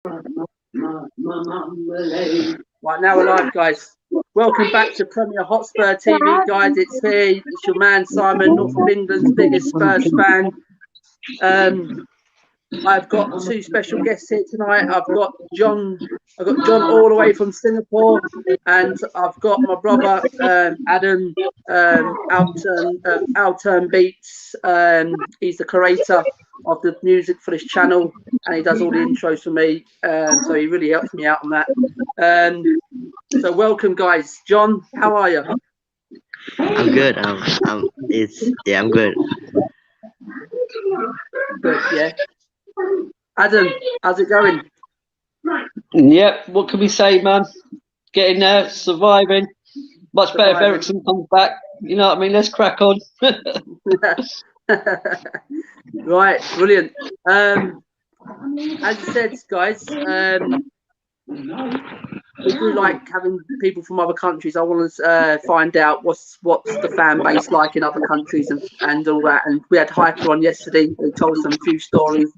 Right, now we're live, guys. Welcome back to Premier Hotspur TV, guys. It's here. It's your man Simon, North of England's biggest Spurs fan. I've got two special guests here tonight. I've got John all the way from Singapore, and I've got my brother Adam Outturn Beats. He's the curator of the music for this channel, and he does all the intros for me. So he really helps me out on that. So welcome, guys. John, how are you? I'm good. I'm good. Good, yeah. Adam, how's it going? Yep, what can we say, man? Getting there, surviving. Much better if Ericsson comes back. You know what I mean? Let's crack on. Right, brilliant. As I said, guys, we do like having people from other countries. I want to find out what's the fan base like in other countries and all that. And we had Hyper on yesterday. He told us some few stories.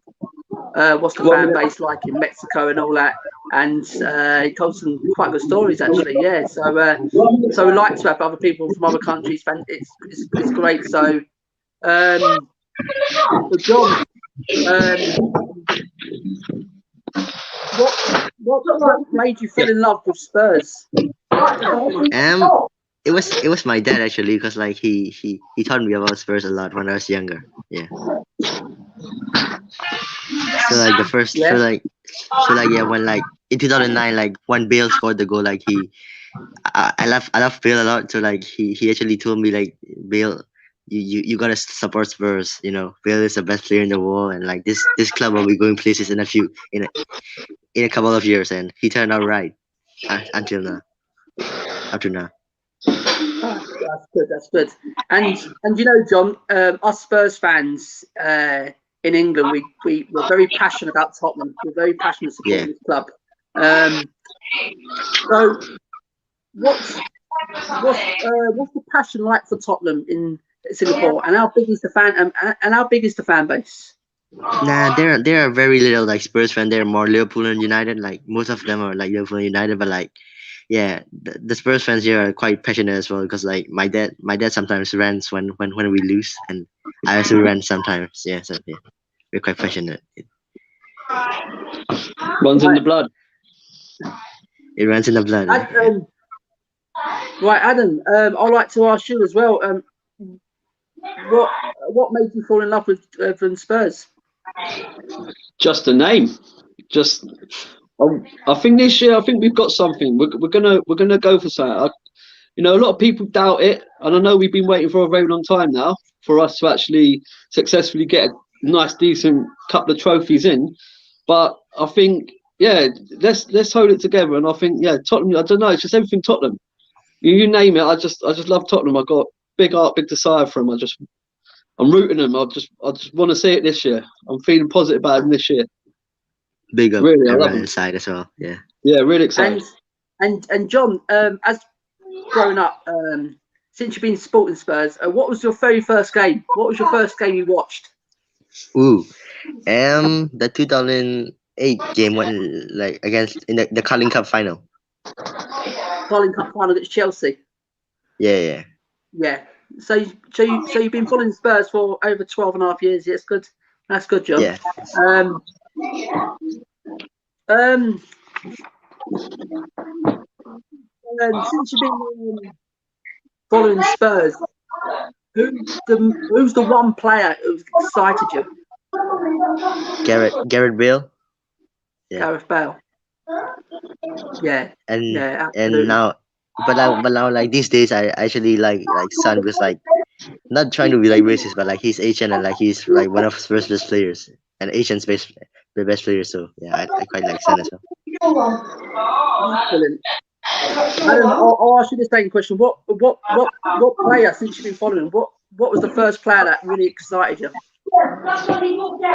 What's the fan base like in Mexico and all that? And he told some quite good stories, actually. Yeah. So we like to have other people from other countries. It's great. So, John, what made you fall in love with Spurs? It was my dad actually, because like he taught me about Spurs a lot when I was younger. Yeah. So like the first, Yeah. when like in 2009, like when Bale scored the goal, like I love Bale a lot. So like he actually told me like, Bale, you gotta support Spurs. You know, Bale is the best player in the world, and like this club will be going places in a couple of years, and he turned out right until now. Up to now. That's good. And you know, John, us Spurs fans in England, we're very passionate about Tottenham. We're very passionate supporting this club. So what's the passion like for Tottenham in Singapore, and how big is the fan base? Nah, there are very little like Spurs fans. They're more Liverpool and United. Like most of them are like Liverpool and United, but like, yeah, the Spurs fans here are quite passionate as well, because like my dad sometimes rants when we lose, and I also rant sometimes. Yeah, so yeah, we're quite passionate. Runs in the blood. It runs in the blood. Right, Adam. I'd like to ask you as well. What made you fall in love with Spurs? Just a name. Just, I think this year, I think we've got something. We're gonna go for something. A lot of people doubt it, and I know we've been waiting for a very long time now for us to actually successfully get a nice, decent couple of trophies in. But I think, yeah, let's hold it together. And I think, yeah, Tottenham. I don't know. It's just everything Tottenham. You name it. I just love Tottenham. I got big heart, big desire for them. I'm rooting them. I just want to see it this year. I'm feeling positive about them this year. Big up, really, everyone inside as well. Yeah. Yeah, really excited. And John, as grown up, since you've been supporting Spurs, what was your very first game? What was your first game you watched? Ooh, the 2008 game when like against in the Carling Cup final. Carling Cup final against Chelsea. Yeah. So you've been following Spurs for over 12 and a half years. Yeah, it's good. That's good, John. Yeah. Since you've been following Spurs, who's the one player who's excited you? Gareth Bale. Yeah. Gareth Bale. Yeah. And now, but now like these days I actually like Son, because like, not trying to be like racist, but like he's Asian, and like he's like one of Spurs best players, and Asian's the best player. So yeah, I quite like Son as well. Brilliant. I'll ask you the same question. What player, since you've been following, what was the first player that really excited you?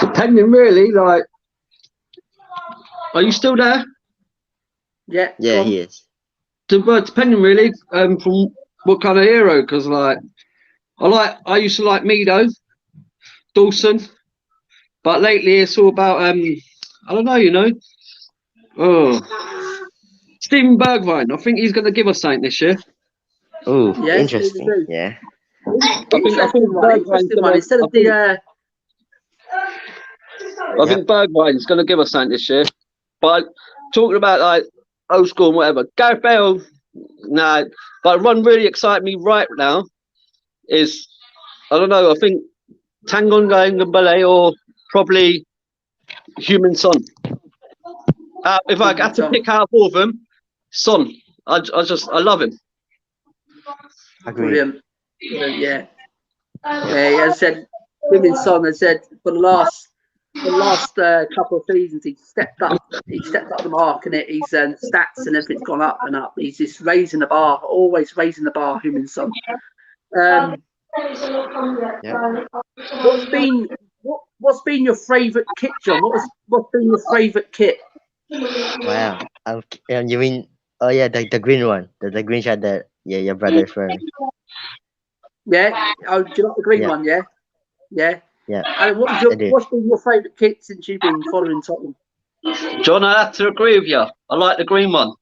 Depending really, like, are you still there? Yeah. Yeah, he is. Depending really, from what kind of hero, because like I used to like Mido, Dawson, but lately it's all about I don't know, Oh, Steven Bergwijn. I think he's going to give us something this year. Oh, Yes, interesting. we do. Yeah. Interesting one. Interesting one. Instead of the I think Bergwijn's going to give us something this year. But talking about like old school and whatever, Gareth Bale, nah. But one really excites me right now is, I don't know, I think Tanganga Ndombele or probably Human Son. If I had to pick out all of them, Son. I love him. Agreed. brilliant. Yeah. Yeah, as I said, Human Son, as I said, for the last couple of seasons, he stepped up. He stepped up the mark, and his stats and everything's gone up and up. He's just raising the bar, always raising the bar. Human Son. What's been your favourite kit, John? What's been your favourite kit? Wow. You mean? Oh yeah, the green one, the green shirt that your brother is wearing. Yeah. Oh, do you like the green one? Yeah. Yeah. Yeah. And what's been your favourite kit since you've been following Tottenham? John, I have to agree with you. I like the green one.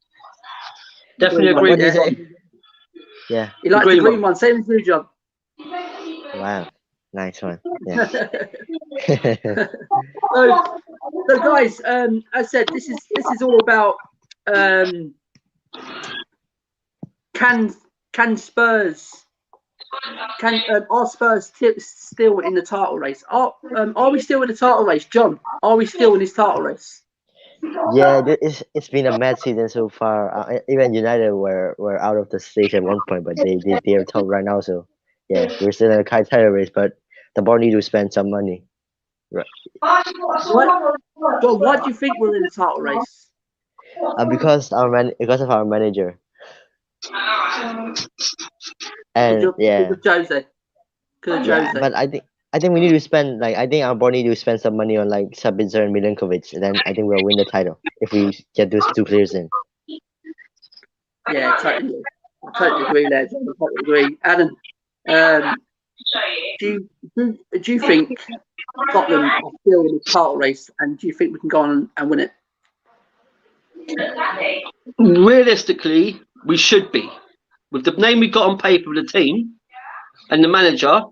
Definitely agree What do you with say? you. Yeah. You like the green one, same as you, John. Wow. Nice one. Yeah. So guys, as I said, this is all about can Spurs are Spurs still in the title race? Are we still in the title race, John? Are we still in this title race? Yeah, it's been a mad season so far. Even United were out of the stage at one point, but they are top right now. So yeah, we're still in a title race, but the board need to spend some money. Right. John, why do you think we're in the title race? Because of our manager. And yeah. Jose. Yeah, but I think we need to spend I think our board need to spend some money on like Sabitzer and Milinkovic, and then I think we'll win the title if we get those two players in. Yeah, totally agree there. John, I totally agree. Adam, do you think Tottenham are still in the title race, and do you think we can go on and win it? Realistically, we should be. With the name we got on paper with the team and the manager,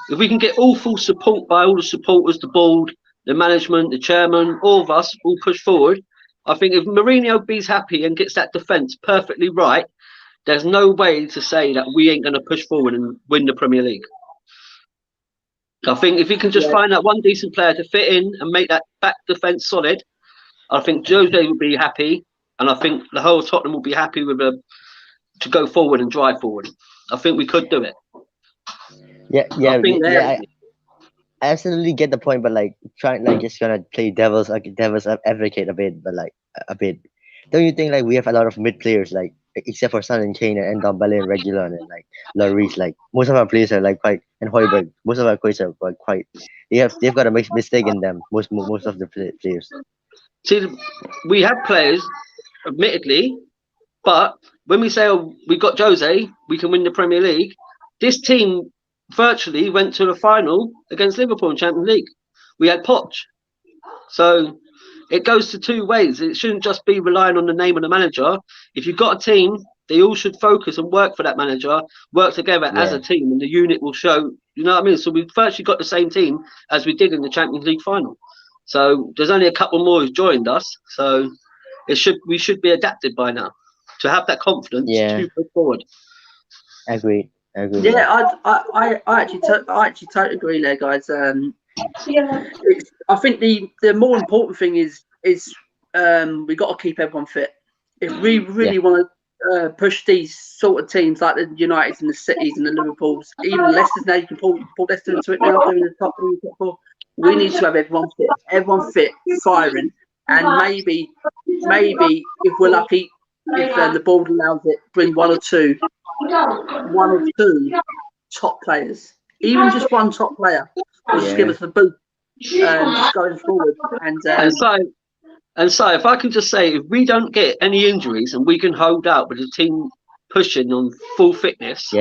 if we can get all full support by all the supporters, the board, the management, the chairman, all of us all push forward, I think if Mourinho be's happy and gets that defence perfectly right, there's no way to say that we ain't going to push forward and win the Premier League. I think if we can just find that one decent player to fit in and make that back defence solid, I think Jose will be happy, and I think the whole Tottenham will be happy with to go forward and drive forward. I think we could do it. I absolutely get the point, but just gonna play devil's advocate a bit. Don't you think we have a lot of mid players except for Son and Kane and Ndombele and Reguilon and Lloris, most of our players are quite, and Højbjerg, most of our players are quite they've got a mistake in them, most of the players. See, we have players, admittedly, but when we say we got Jose, we can win the Premier League, this team virtually went to the final against Liverpool in Champions League. We had Poch. So it goes to two ways. It shouldn't just be relying on the name of the manager. If you've got a team, they all should focus and work for that manager, work together as a team, and the unit will show, you know what I mean? So we've virtually got the same team as we did in the Champions League final. So there's only a couple more who've joined us. So we should be adapted by now to have that confidence to push forward. Agreed. Yeah, I actually totally agree there, guys. I think the more important thing is we got to keep everyone fit. If we really want to push these sort of teams like the Uniteds and the Cities and the Liverpools, even Leicester's now, you can pull Leicester into it now, doing the top 4. We need to have everyone fit, firing, and maybe if we're lucky, if the board allows it, bring one or two top players, even just one top player, will just give us a boost just going forward. And so, if I can just say, if we don't get any injuries and we can hold out with the team pushing on full fitness,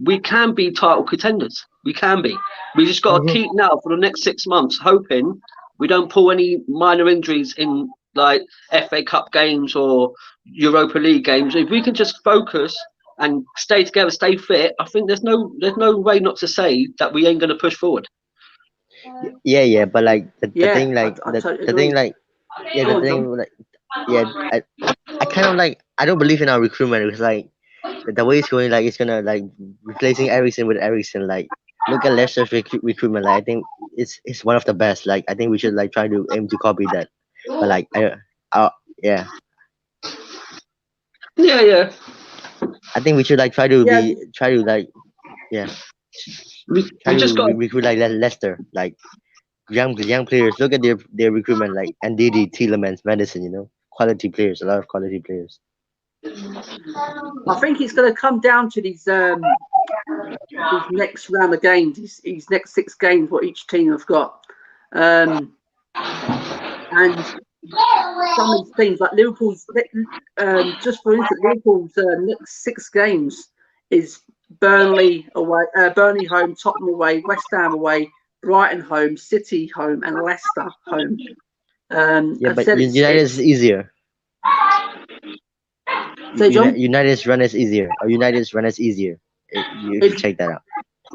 we can be title contenders. We can be. We just got to keep now for the next 6 months, hoping we don't pull any minor injuries in like FA Cup games or Europa League games. If we can just focus and stay together, stay fit, I think there's no way not to say that we ain't going to push forward. Yeah, but like the Yeah, thing, like I the totally thing, agree. like yeah, Go the on, thing, John. like yeah, I kind of like I don't believe in our recruitment because like the way it's going, like it's gonna like replacing Ericsson with Ericsson. Like look at Leicester's recruitment. Like I think it's one of the best. Like I think we should like try to aim to copy that. But like yeah, Yeah. I think we should like try to Yeah, like yeah We try just to got. recruit like Leicester, like young players. Look at their recruitment, like Ndidi, Tielemans, Madison. You know, quality players, a lot of quality players. I think it's going to come down to these next round of games, these next 6 games, what each team have got, and some of these teams like Liverpool's. Just for instance, Liverpool's next 6 games is Burnley away, Burnley home, Tottenham away, West Ham away, Brighton home, City home, and Leicester home. Yeah, I but said United is easier. Say, John? United's run is easier. Or United's run is easier. You should check that out.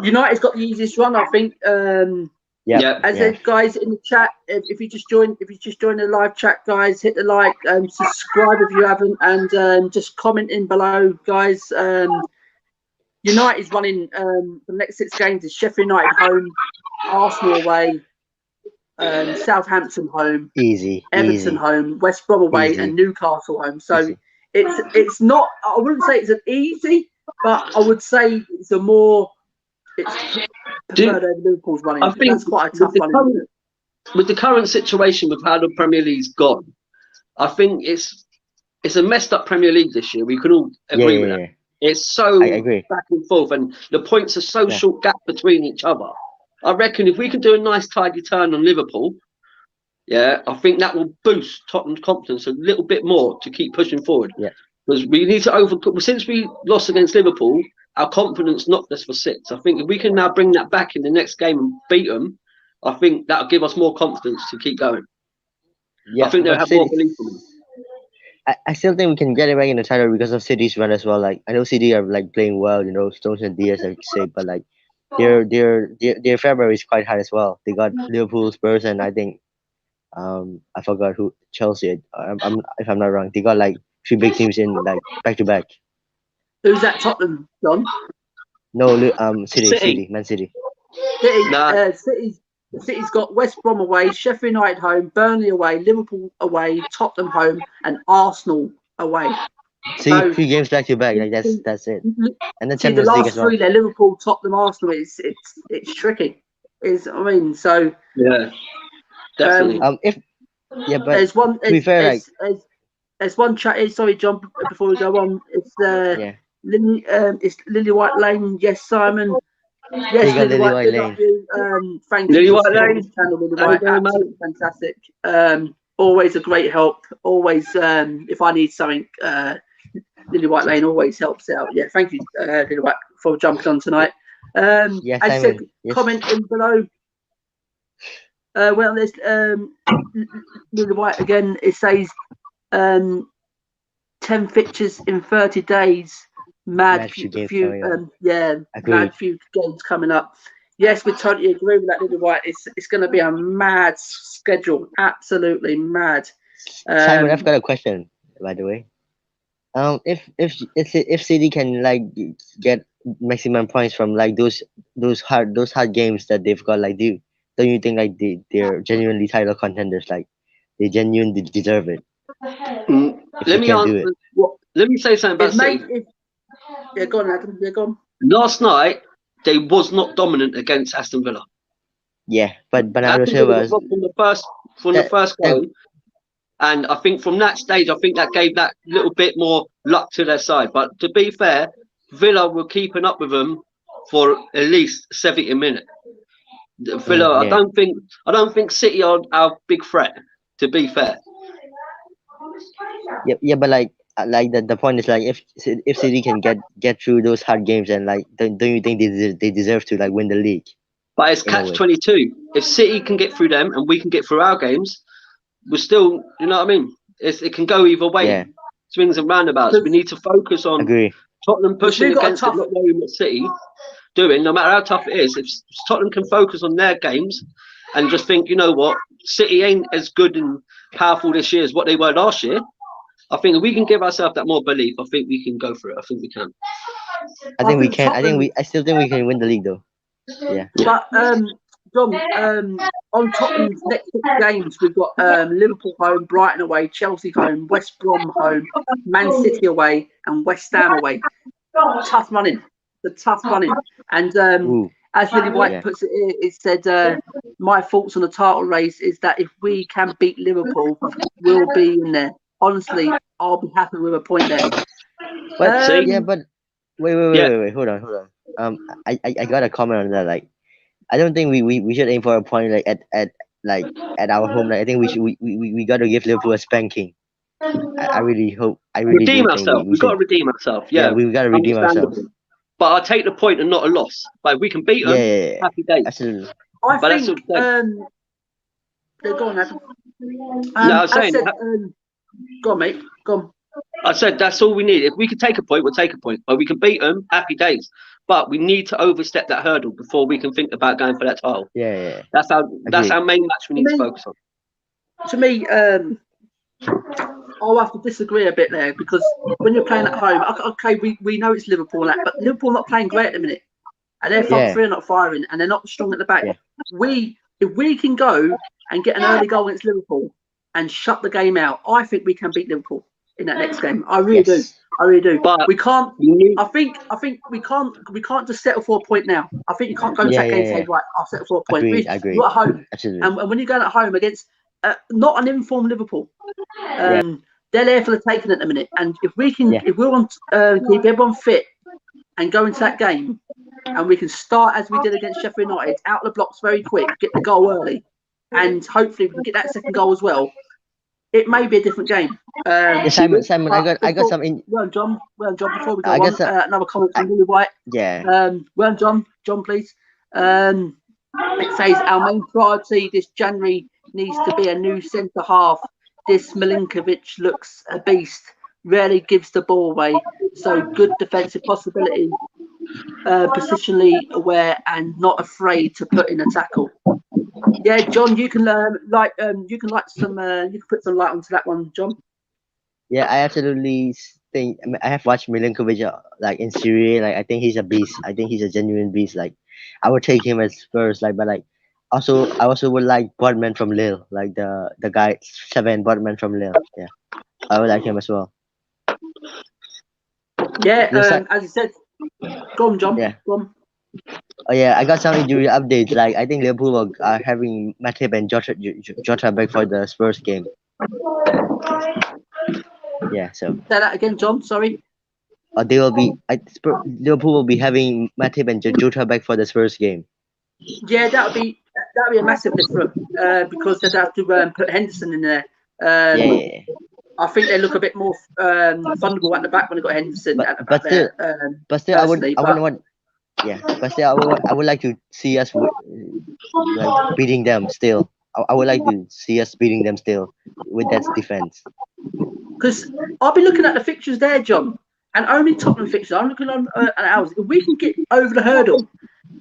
United's got the easiest run, I think. As guys in the chat, if you just join the live chat, guys, hit the like, subscribe if you haven't, and just comment in below, guys. United's running the next 6 games is Sheffield United home, Arsenal away, Southampton home, Everton home, West Brom away, and Newcastle home. So it's not. I wouldn't say it's an easy, but I would say it's a more. It's preferred over Liverpool's running. I think that's quite a tough one. With the current situation with how the Premier League's gone, I think it's a messed up Premier League this year. We can all agree with that. It's so back and forth, and the points are so short gap between each other. I reckon if we can do a nice tidy turn on Liverpool, I think that will boost Tottenham's confidence a little bit more to keep pushing forward. Yeah, because we need to overcome. Since we lost against Liverpool, our confidence knocked us for 6. I think if we can now bring that back in the next game and beat them, I think that'll give us more confidence to keep going. Yeah, I think they'll have more belief in them. I still think we can get it back in the title because of City's run as well. Like I know City are like playing well, you know, Stones and Diaz, I say, but like their February is quite hard as well. They got Liverpool, Spurs, and I think I forgot who Chelsea. If I'm not wrong, they got like 3 big teams in like back to back. Who's that? Tottenham, John? No, City, Man City. City's got West Brom away, Sheffield United home, Burnley away, Liverpool away, Tottenham home, and Arsenal away. See, so, 3 games back to back. Like that's it. And then Champions League as well. The last 3 there, Liverpool, Tottenham, Arsenal. It's tricky. So yeah, definitely. But there's one. To be fair, there's one chat. Sorry, John. Before we go on, it's Lily, it's Lily White Lane. Yes, Simon. Yes, Lily White Lane. Thank you. Lily White Lane. Lily White, absolutely fantastic. Always a great help. Always, if I need something, Lily White Lane always helps out. Yeah, thank you, Lily White, for jumping on tonight. Yes, I said, comment in below. Well, there's Lily White again. It says 10 fixtures in 30 days. Mad few games coming up. Yes, we totally agree with that, Lily White. It's going to be a mad schedule, absolutely mad. Simon, I've got a question, by the way. If City can like get maximum points from like those hard games that they've got, like don't you think like they're genuinely title contenders? Like they genuinely deserve it. Let me say something about City. Go on, Adam. Go on. Last night they was not dominant against Aston Villa. Yeah, but Bernardo Silva from the first goal, and I think from that stage, I think that gave that little bit more luck to their side. But to be fair, Villa were keeping up with them for at least 70 minutes. Villa, I don't think City are our big threat. To be fair. Yeah, but like the point is like if City can get through those hard games, and like don't you think they deserve to like win the league? But it's catch-22. If City can get through them and we can get through our games, we're still, you know what I mean? It can go either way. Yeah. Swings and roundabouts. We need to focus on Agree. Tottenham pushing we've got a against it, tough- not worrying what City doing, no matter how tough it is. If Tottenham can focus on their games and just think, you know what, City ain't as good and powerful this year as what they were last year, I think if we can give ourselves that more belief, I think we can go for it. I think we can. I think we think can. I think Tottenham- I still think we can win the league though. Yeah. But John, on Tottenham's next 6 games, we've got Liverpool home, Brighton away, Chelsea home, West Brom home, Man City away, and West Ham away. Tough running, the tough running. And Ooh. as Lily White Yeah. puts it, it said, "My thoughts on the title race is that if we can beat Liverpool, we'll be in there. Honestly, I'll be happy with a point there." But See? yeah, but wait, hold on. I got a comment on that. Like, I don't think we should aim for a point like at our home. Like, I think we got to give Liverpool a spanking. I really hope. I really Redeem do think ourselves. we We've got to should. redeem ourselves. Yeah, Yeah, we got to redeem ourselves. understandable. But I'll take the point and not a loss. Like, we can beat them, Yeah, happy days. absolutely. I But that's think. what I'm Go on, Adam. No, I was saying, go on, mate. Go on. I said that's all we need. If we can take a point, we'll take a point. But we can beat them, happy days. But we need to overstep that hurdle before we can think about going for that title. Yeah. That's our main match we need to focus on. To me, I'll have to disagree a bit there, because when you're playing at home, okay, we know it's Liverpool, but Liverpool not playing great at the minute, and their front three are not firing, and they're not strong at the back. Yeah. If we can go and get an early goal against Liverpool and shut the game out, I think we can beat Liverpool in that next game. I really do. I really do. But we can't. I think we can't just settle for a point now. I think you can't go into that game and say, right, I'll settle for a point. I agree. You're at home, Absolutely. and when you're going at home against not an informed Liverpool, they're there for the taking at the minute. And if we can, if we want to keep everyone fit and go into that game, and we can start as we did against Sheffield United, out the blocks very quick, get the goal early, and hopefully we can get that second goal as well, it may be a different game. Simon, I got some. Well, John, before we go on, another comment from Lily White. Yeah. Well, John, please. It says our main priority this January needs to be a new centre half. This Milinkovic looks a beast. Rarely gives the ball away. So good defensive possibility. Positionally aware and not afraid to put in a tackle. Yeah, John, you can you can put some light onto that one, John. Yeah, I absolutely think. I mean, I have watched Milinkovic like in Syria. Like, I think he's a beast. I think he's a genuine beast. Like, I would take him as first. Like, but like, I also would like Bodman from Lille. Like the guy Seven Bodman from Lille. Yeah, I would like him as well. Yeah, as you said. Go on, John. Yeah. Go on. Oh yeah, I got some injury updates. Like, I think Liverpool are having Matip and Jota back for the Spurs game. Yeah, so. Say that again, John. Sorry. They will be. Liverpool will be having Matip and Jota back for the Spurs game. Yeah, that'd be a massive lift for them, because they'd have to put Henderson in there. Yeah. I think they look a bit more vulnerable at the back when they got Henderson at the back there. But still, I would like to see us like beating them still. I would like to see us beating them still with that defense. Because I'll be looking at the fixtures there, John, and only Tottenham fixtures. I'm looking on at ours. If we can get over the hurdle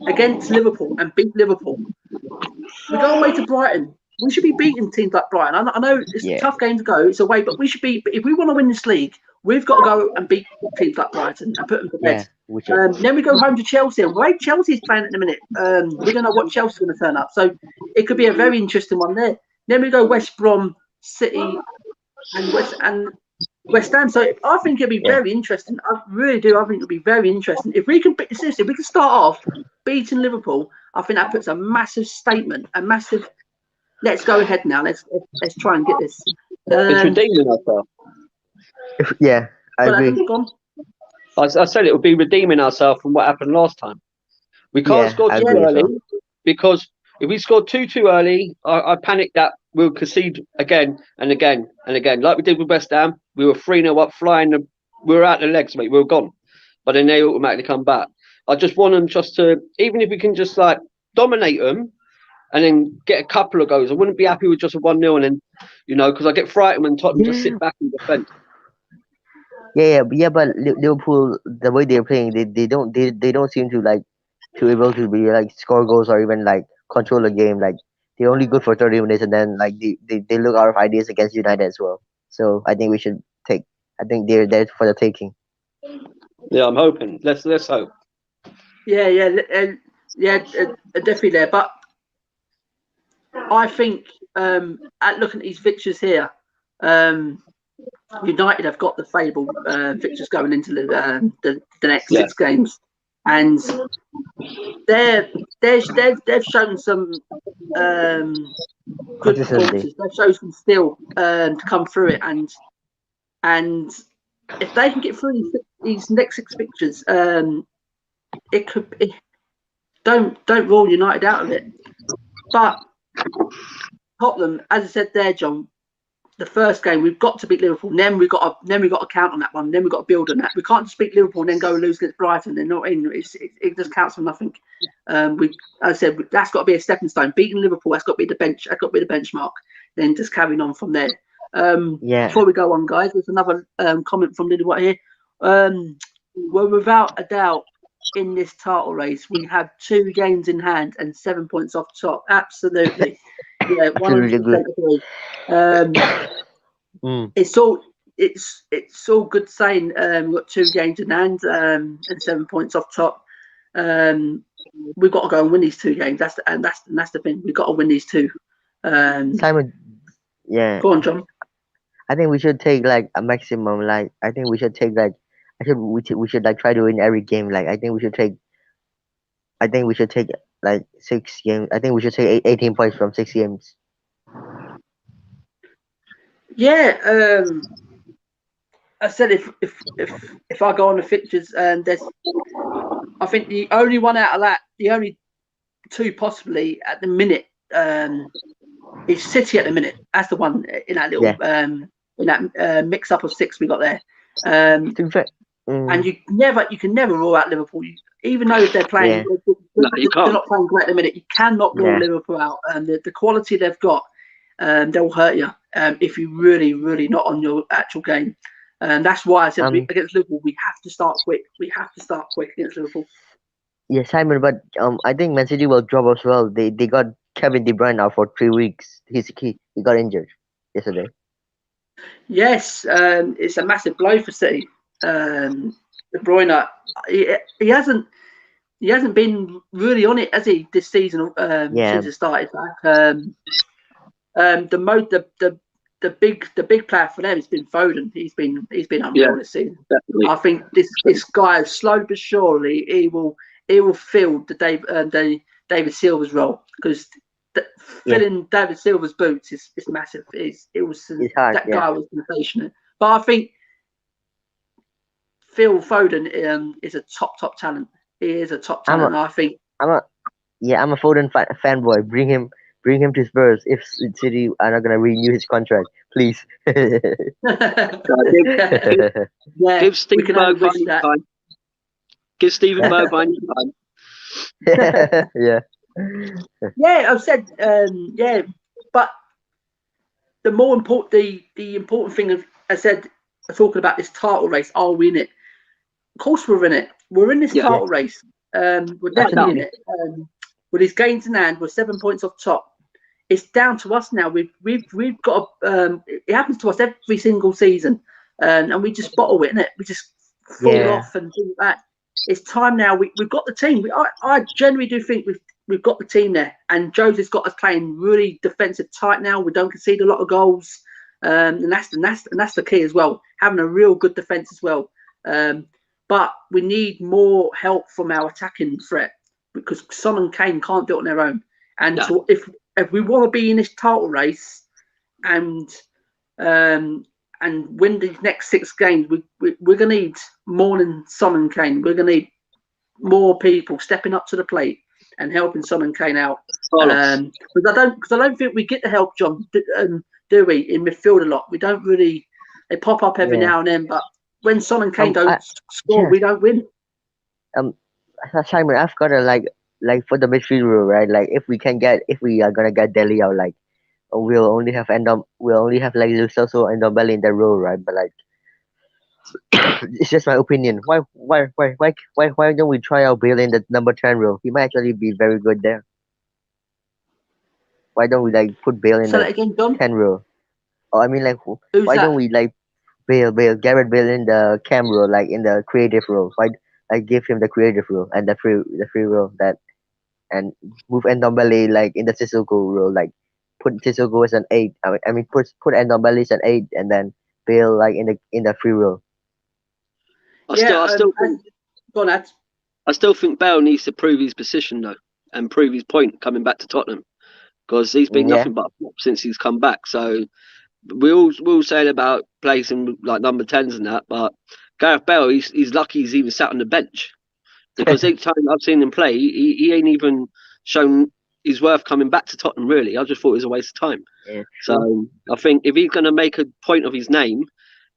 against Liverpool and beat Liverpool, we go away to Brighton. We should be beating teams like Brighton. I know it's a tough game to go. It's away, but we should be. If we want to win this league, we've got to go and beat teams like Brighton and put them to bed. Then we go home to Chelsea. And the way Chelsea's playing at the minute, we don't know what Chelsea's going to turn up. So it could be a very interesting one there. Then we go West Brom, City, and West Ham. So I think it'll be very interesting. I really do. I think it'll be very interesting. If we can start off beating Liverpool, I think that puts a massive statement, a massive. Let's go ahead now. Let's try and get this. It's redeeming ourselves. Yeah, I agree. I said it would be redeeming ourselves from what happened last time. We can't score too early, because if we scored too early, I panicked that we'll concede again and again and again. Like we did with West Ham, we were 3-0 up, flying. We were out the legs, mate. We were gone. But then they automatically come back. I just want them to, even if we can just like dominate them, and then get a couple of goals. I wouldn't be happy with just a 1-0 and then, because I get frightened when Tottenham just sit back and defend. Yeah. But Liverpool, the way they're playing, they don't seem to able to be score goals or even control the game. Like they're only good for 30 minutes and then they look out of ideas against United as well. So I think we should take. I think they're there for the taking. Yeah, I'm hoping. Let's hope. Yeah, definitely there. But I think at looking at these fixtures here, United have got the favourable fixtures going into the next 6 games, and they've shown some good performances. They've shown some skill to come through it, and if they can get through these next 6 fixtures, it could. Don't rule United out of it, but Tottenham, as I said there, John. The first game we've got to beat Liverpool. Then we've got to count on that one. Then we've got to build on that. We can't just beat Liverpool and then go and lose against Brighton. They're not in. It just counts for nothing. As I said, that's got to be a stepping stone. Beating Liverpool, that's got to be the bench. That's got to be the benchmark. Then just carrying on from there. Before we go on, guys, there's another comment from Liddy White here. Well, without a doubt, in this title race, we have 2 games in hand and 7 points off top. Absolutely. Yeah, 100% agree. It's all good saying we've got 2 games in hand and 7 points off top. We've got to go and win these 2 games. That's the thing. We've got to win these 2. Simon, yeah. Go on, John. I think we should take a maximum. I think we should take we should try to win every game. I think we should take. 6 games. I think we should take 18 points from 6 games. Yeah, I said if I go on the fixtures and there's, I think the only one out of that, the only 2 possibly at the minute is City at the minute. That's the one in that little in that mix up of 6 we got there. And you can never rule out Liverpool. Even though they're playing, they're not playing great at the minute. You cannot rule Liverpool out. And the quality they've got, they'll hurt you if you really, really not on your actual game. And that's why I said against Liverpool, we have to start quick. We have to start quick against Liverpool. Yeah, Simon, but I think Man City will drop as well. They got Kevin De Bruyne out for 3 weeks. He got injured yesterday. Yes, it's a massive blow for City. De Bruyne, he hasn't been really on it, has he, this season? Since it started back. The big player for them has been Foden. He's been unreal this season. Definitely. I think this guy, slowly but surely, he will fill the David Silva's role, because filling David Silva's boots is massive. It's hard, that guy was sensational. But I think Phil Foden is a top talent. He is a top talent. I think I'm a Foden fanboy. Bring him to Spurs if City are not gonna renew his contract, please. Give Stephen Bergwijn time. Give Stephen Bergwijn time. Yeah, I've said but the more important the important thing of, I said, talking about this title race, are we in it? Of course we're in it. We're in this title race. We're definitely in it. With his gains in hand, we're 7 points off top. It's down to us now. We've got it happens to us every single season, and we just bottle it, innit? We just fall off and do that. It's time now. We've got the team. I genuinely do think we've got the team there, and Jose's got us playing really defensive tight now. We don't concede a lot of goals, and that's the key as well. Having a real good defense as well. But we need more help from our attacking threat, because Son and Kane can't do it on their own. And so if we want to be in this title race and win these next 6 games, we're gonna need more than Son and Kane. We're gonna need more people stepping up to the plate and helping Son and Kane out. Because I don't think we get the help, John, do we, in midfield a lot? We don't really. They pop up every now and then, but when Son and Kane don't score, we don't win. Simon, I've got like for the midfield role, right? Like if we are gonna get Dele out, like we'll only have like Lo Celso and Ndombele in the role, right? But like it's just my opinion. Why don't we try out Bale in the number 10 role? He might actually be very good there. Why don't we like put Bale in Say the that again, John. 10 role? Or I mean like Who's why don't that? we like Gareth Bale in the cam role, like in the creative role? Why like give him the creative role and the free role that and move Ndombele like in the Sissoko role, like put Sissoko as an 8. I mean put Ndombele as an 8 and then Bale like in the free role. Yeah, I still think go on, Ed. I still think Bale needs to prove his position though, and prove his point coming back to Tottenham, because he's been Yeah. nothing but a flop since he's come back. So we'll say about placing like number 10s and that, but Gareth Bale, he's lucky he's even sat on the bench, because each time I've seen him play, he ain't even shown his worth coming back to Tottenham. Really, I just thought it was a waste of time. Yeah, So I think if he's going to make a point of his name,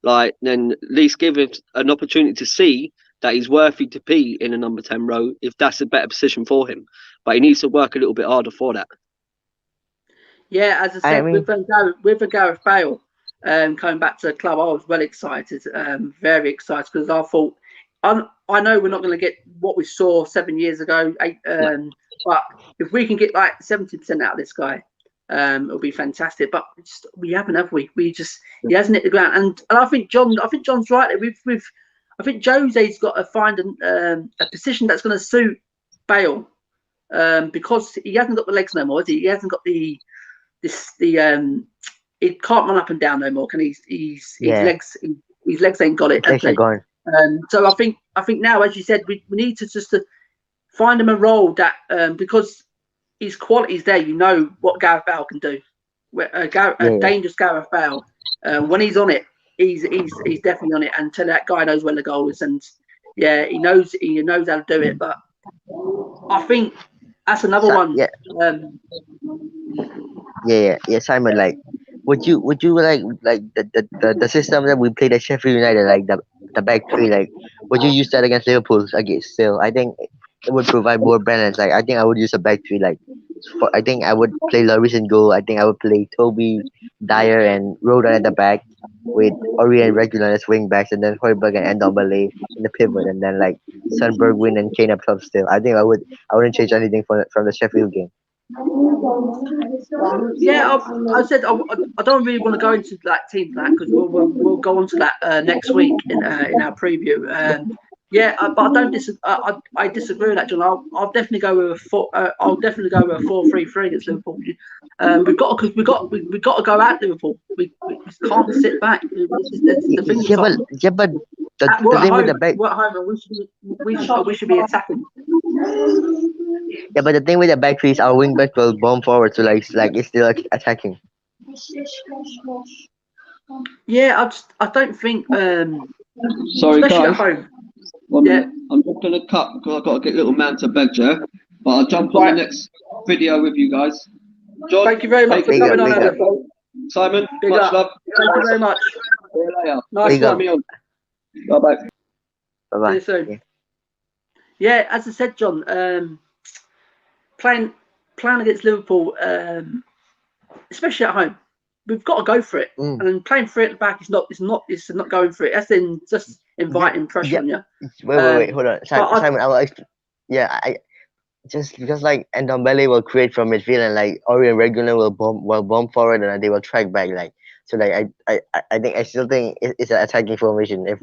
like then at least give him an opportunity to see that he's worthy to be in a number 10 row, if that's a better position for him. But he needs to work a little bit harder for that. Yeah, as I said, with Gareth Bale coming back to the club, I was well excited, very excited, because I thought, I know we're not going to get what we saw 7 years ago, but if we can get like 70% out of this guy, it'll be fantastic. But we haven't, have we? He hasn't hit the ground, and I think John's right. I think Jose's got to find a position that's going to suit Bale, because he hasn't got the legs no more, has he? He hasn't got he can't run up and down no more. Can he? His legs ain't got it. Legs are gone. So I think now, as you said, we need to just to find him a role that because his quality's there. You know what Gareth Bale can do. Dangerous Gareth Bale. When he's on it, he's definitely on it. And tell that guy knows where the goal is, and yeah, he knows how to do it. But I think that's another one. Yeah. Simon, like, would you like the system that we played at Sheffield United, like the back three, like, would you use that against Liverpool? Still, I think it would provide more balance. Like, I think I would use a back three. Like, I think I would play Lloris in goal. I think I would play Toby, Dyer, and Rodan at the back, with Ori and Regular as wing backs, and then Højbjerg and Ndombele in the pivot, and then like Son, Bergwijn, and Kane up top. Still, I think I wouldn't change anything from the Sheffield game. Yeah, I said I don't really want to go into that team for that, because we'll go on to that next week in our preview. But I don't I disagree with that, John. I'll definitely go with a 4-3-3 against Liverpool. We've got to go at Liverpool. We can't sit back. But the thing with the back, we're at home, and we should be attacking. Yeah, but the thing with the back three is our wing back will bomb forward, so like it's still attacking. Yeah, I don't think. Sorry, especially guys. at home. I'm just going to cut because I've got to get little man to bed, yeah? But I'll jump on the next video with you guys. John, thank you very much for coming on, Adam. Simon, much love. Thank you very much. See you later. Nice to have me on. Bye-bye. Bye-bye. See you soon. Yeah, as I said, John, playing against Liverpool, especially at home, we've got to go for it. And playing for it at the back is not going for it. That's in just inviting pressure on you. Wait, hold on, Simon. I just because like Ndombele will create from midfield, and like Ori and Regular will bomb forward, and they will track back. Like, so like I still think it's an attacking formation if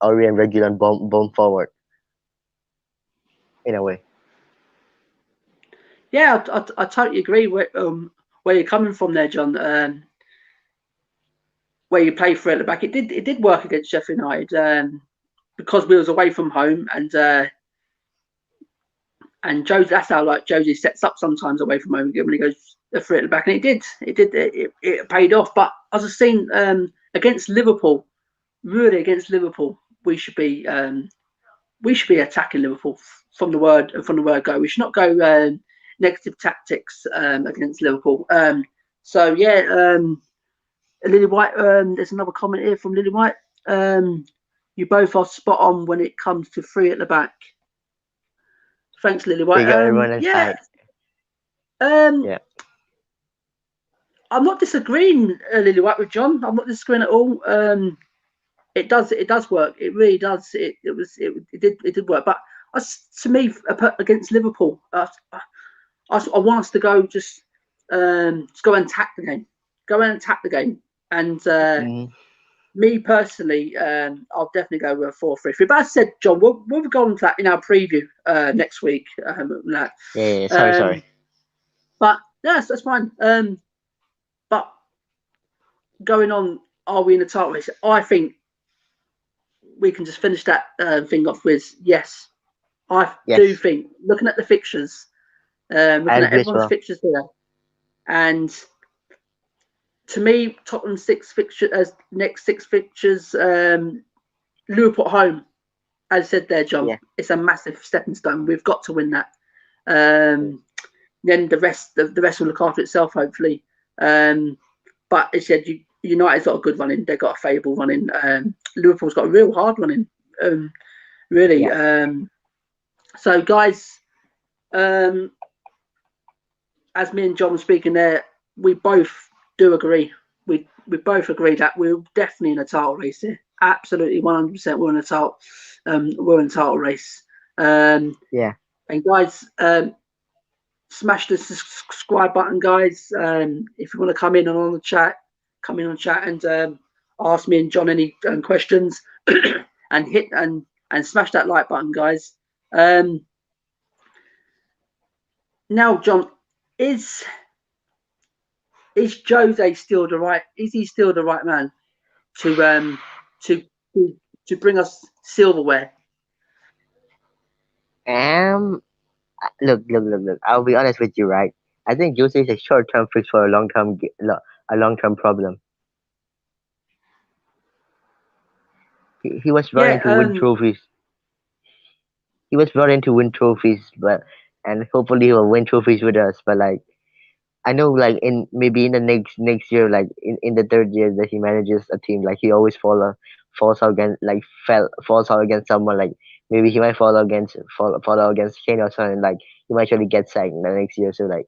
Ori and Regular bomb forward. In a way. Yeah, I totally agree where you're coming from there, John. Where you play for it at the back, it did work against Sheffield United because we was away from home, and Josie, that's how like Josie sets up sometimes away from home when he goes for it at the back, and it paid off. But as I've seen against Liverpool, we should be attacking Liverpool from the word go. We should not go negative tactics against Liverpool. So yeah, Lily White. There's another comment here from Lily White. You both are spot on when it comes to three at the back. Thanks, Lily White. They got everyone inside. Yeah. I'm not disagreeing, Lily White, with John. I'm not disagreeing at all. It does work. It really does. It did work. But to me, against Liverpool, I want us to go just go and attack the game. Go and attack the game. And me personally, I'll definitely go with a 4-3-3. But as I said, John, we'll go on to that in our preview next week. Yeah. Sorry. But yes, that's fine. But going on, are we in the title race? I think we can just finish that thing off with yes. I do think, looking at the fixtures, looking at everyone's fixtures here, and to me, Tottenham's next six fixtures, Liverpool at home, as I said there, John, it's a massive stepping stone. We've got to win that. Then the rest will look after itself, hopefully. But as I said, United's got a good running. They've got a favourable running. Liverpool's got a real hard running, really. Yeah. So, guys, as me and John were speaking there, we both do agree. We both agree that we're definitely in a title race here. Absolutely, 100%. We're in a title. We're in a title race. And guys, smash the subscribe button, guys. If you want to come in and on the chat, and ask me and John any questions, and hit and smash that like button, guys. Now, John, is Jose still the right? Is he still the right man to bring us silverware? Look. I'll be honest with you, right? I think Jose is a short-term fix for a long-term problem. He was brought in to win trophies. He was brought in to win trophies, and hopefully he will win trophies with us. But like, I know, like in the next year, like in the third year that he manages a team, like he always falls out against someone. Like maybe he might fall out against Kane or something. Like he might actually get sacked the next year. So like,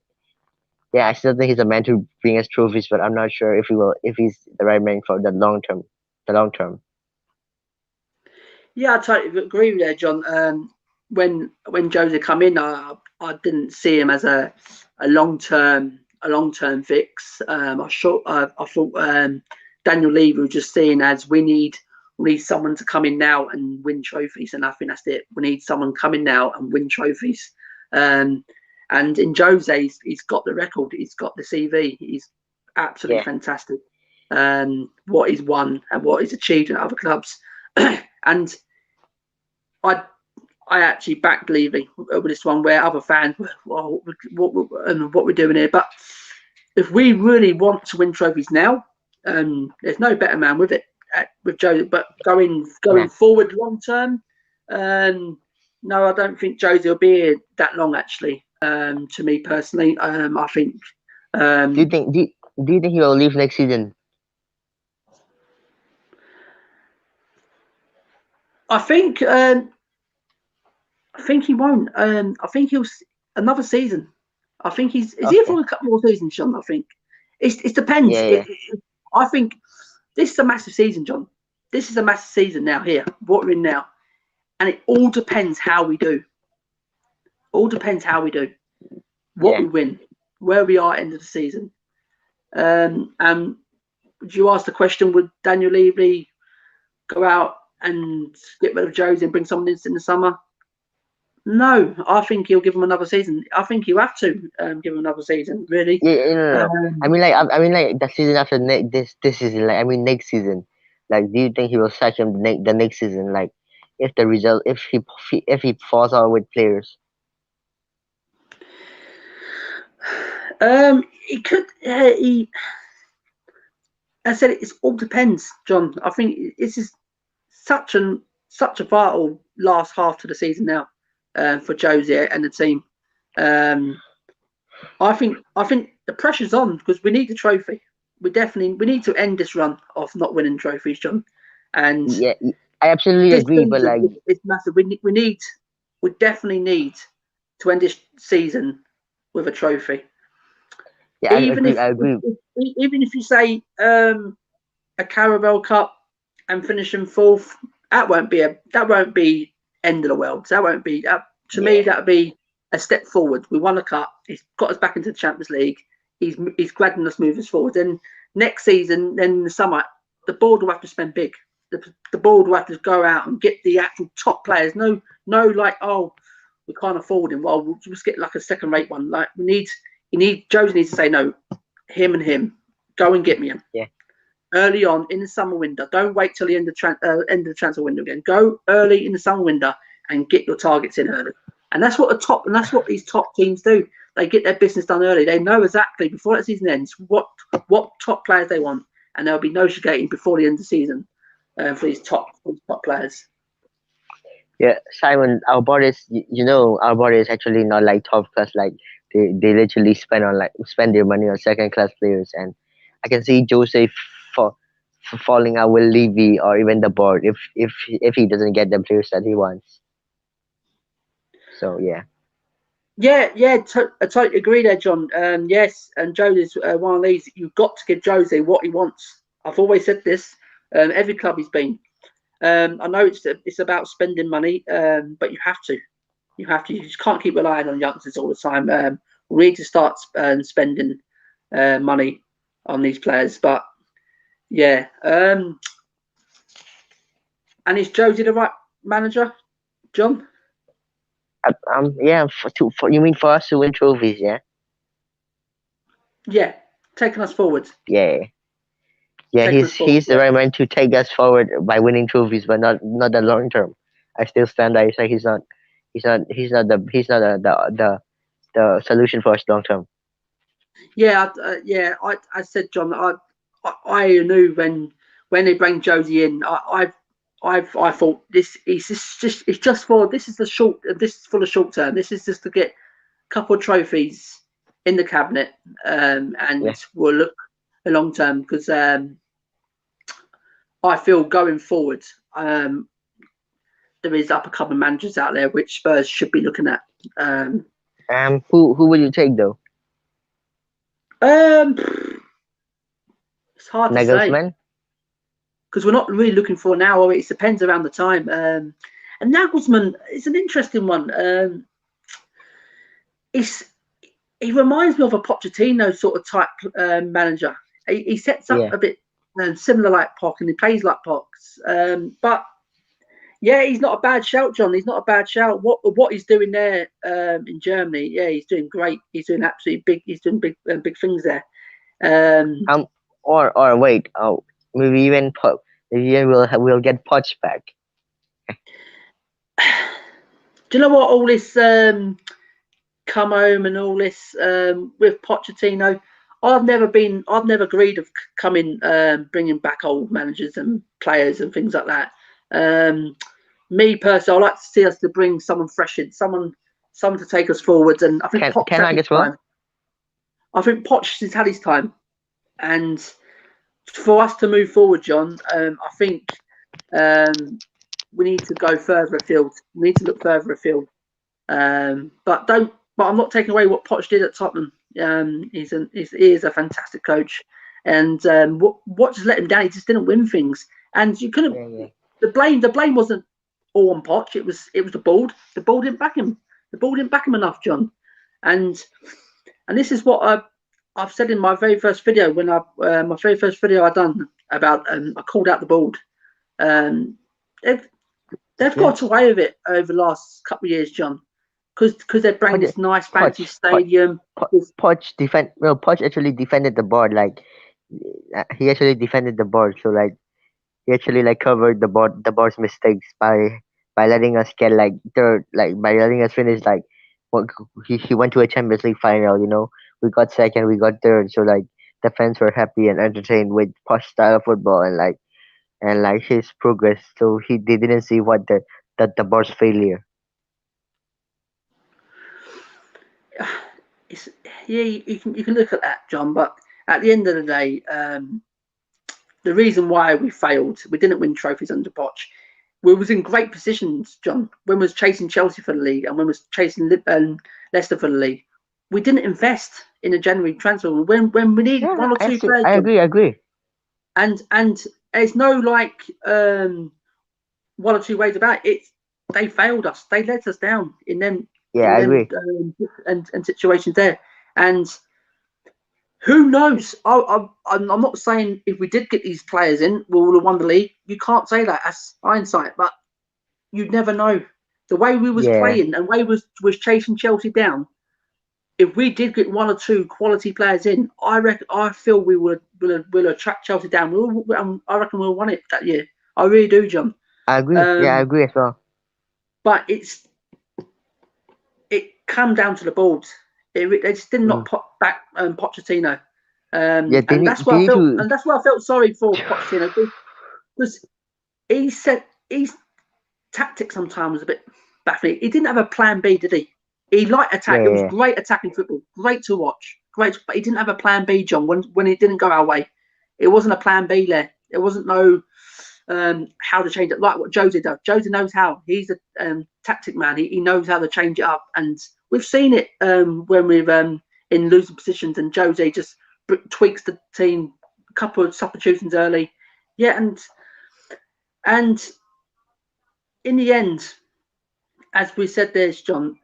yeah, I still think he's a man to bring us trophies, but I'm not sure if he's the right man for the long term. Yeah, I totally agree with you, John. When Jose come in, I didn't see him as a long term fix. I thought Daniel Levy was just seen as we need someone to come in now and win trophies, and I think that's it. We need someone coming now and win trophies. And in Jose, he's got the record, he's got the CV, he's absolutely fantastic. What he's won and what he's achieved in other clubs, and I actually backed Levy with this one, where other fans, what we're doing here. But if we really want to win trophies now, there's no better man with it, with Jose. But going forward long term, no, I don't think Jose will be here that long. Actually, to me personally, I think. Do you think he will leave next season? I think he won't. I think he'll another season. I think he's here for a couple more seasons, John. I think it depends. Yeah. I think this is a massive season, John. This is a massive season now here. What we're in now, and it all depends how we do. What we win, where we are at the end of the season. And would you ask the question? Would Daniel Levy go out and get rid of Jose and bring someone in the summer? No, I think he'll give him another season. I think you have to give him another season, really. Yeah, no. I mean, like the season after this season. Like, I mean, next season. Like, do you think he will sack him the next season? Like, if he falls out with players. He could. I said it all depends, John. I think this is such a vital last half to the season now. For Jose and the team, I think the pressure's on because we need the trophy. We need to end this run of not winning trophies, John. And yeah, I absolutely agree. But like, it's massive. We definitely need to end this season with a trophy. Yeah, Even I agree. even if you say a Carabao Cup and finishing fourth, that won't be end of the world. That won't be to me. That would be a step forward. We won a cup. He's got us back into the Champions League. He's gradually us moving forward. Then next season, then in the summer, the board will have to spend big. The board will have to go out and get the actual top players. No, like, oh, we can't afford him. Well, we'll just get like a second-rate one. Like Josie needs to say no, him and him. Go and get me him. Yeah. Early on in the summer window. Don't wait till the end of the transfer window again. Go early in the summer window and get your targets in early. And that's what these top teams do. They get their business done early. They know exactly before the season ends what top players they want, and there'll be no negotiating before the end of the season for these top players. Yeah, Simon, our board is our board is actually not like top class. Like they literally spend their money on second class players, and I can see Jose for falling out with Levy or even the board if he doesn't get the players that he wants. So yeah. Yeah, I totally agree there, John. Yes, and Jose's one of these. You've got to give Jose what he wants. I've always said this. Every club he's been. I know it's about spending money, but you have to. You just can't keep relying on youngsters all the time. We need to start spending money on these players. But yeah, and is Josie the right manager, John? Yeah. For you mean for us to win trophies? Yeah. Yeah, taking us forward. Yeah. Yeah, he's the right man to take us forward by winning trophies, but not the long term. I still stand by. Say he's not the solution for us long term. Yeah, I said, John. I knew when they bring Josie in. I thought this is just for this is for the short term. This is just to get a couple of trophies in the cabinet, and we'll look a long term because I feel going forward there is up and coming managers out there which Spurs should be looking at. Who will you take though? It's hard to say. Because we're not really looking for now. It depends around the time. And Nagelsmann is an interesting one. He reminds me of a Pochettino sort of type manager. He sets up a bit similar like Poch, and he plays like Poch. But yeah, he's not a bad shout, John. He's not a bad shout. What he's doing there in Germany, yeah, he's doing great. He's doing absolutely big. He's doing big things there. Or wait. Oh. Maybe even we'll get Poch back. Do you know what? All this come home and all this with Pochettino, I've never agreed of bringing back old managers and players and things like that. Me personally, I like to see us to bring someone fresh in, someone to take us forwards. And I think I think Poch has had his time, and for us to move forward, John, I think we need to go further afield. We need to look further afield. But I'm not taking away what Poch did at Tottenham. He is a fantastic coach, and what just let him down? He just didn't win things, and you couldn't. Yeah. The blame wasn't all on Poch. It was the board. The board didn't back him. The board didn't back him enough, John. And this is what I've said in my very first video when my very first video I done about I called out the board. They've got away with it over the last couple of years, John, because they bring this nice fancy stadium. Poch actually defended the board. Like he actually defended the board. So like he actually like covered the board's mistakes by letting us get like third, like by letting us finish like he went to a Champions League final. You know. We got second, we got third, so like the fans were happy and entertained with Poch style of football and like his progress. So they didn't see what the board's failure. You can look at that, John. But at the end of the day, the reason why we failed, we didn't win trophies under Poch. we was in great positions, John, when we was chasing Chelsea for the league and when we was chasing Leicester for the league. We didn't invest in a January transfer when we needed Yeah, one or two players. I agree. And there's no like one or two ways about it. They failed us. They let us down in them. Yeah, I agree. And situations there. And who knows? I'm not saying if we did get these players in, we would have won the league. You can't say that as hindsight, but you'd never know. The way we was playing and the way we was chasing Chelsea down, if we did get one or two quality players in, I feel we will attract Chelsea down. I reckon we'll win it that year. I really do, John. I agree. I agree as well. But it come down to the board. They just did not back Pochettino. And that's why I felt sorry for Pochettino, because he said his tactics sometimes was a bit baffling. He didn't have a plan B, did he? He liked attack. It was great attacking football, great to watch, great. But he didn't have a plan B, John. When it didn't go our way, it wasn't a plan B there. There wasn't no how to change it, like what Jose does. Jose knows how. He's a tactic man. He knows how to change it up, and we've seen it when we've in losing positions, and Jose just tweaks the team a couple of substitutions early. Yeah, and in the end, as we said, there's John.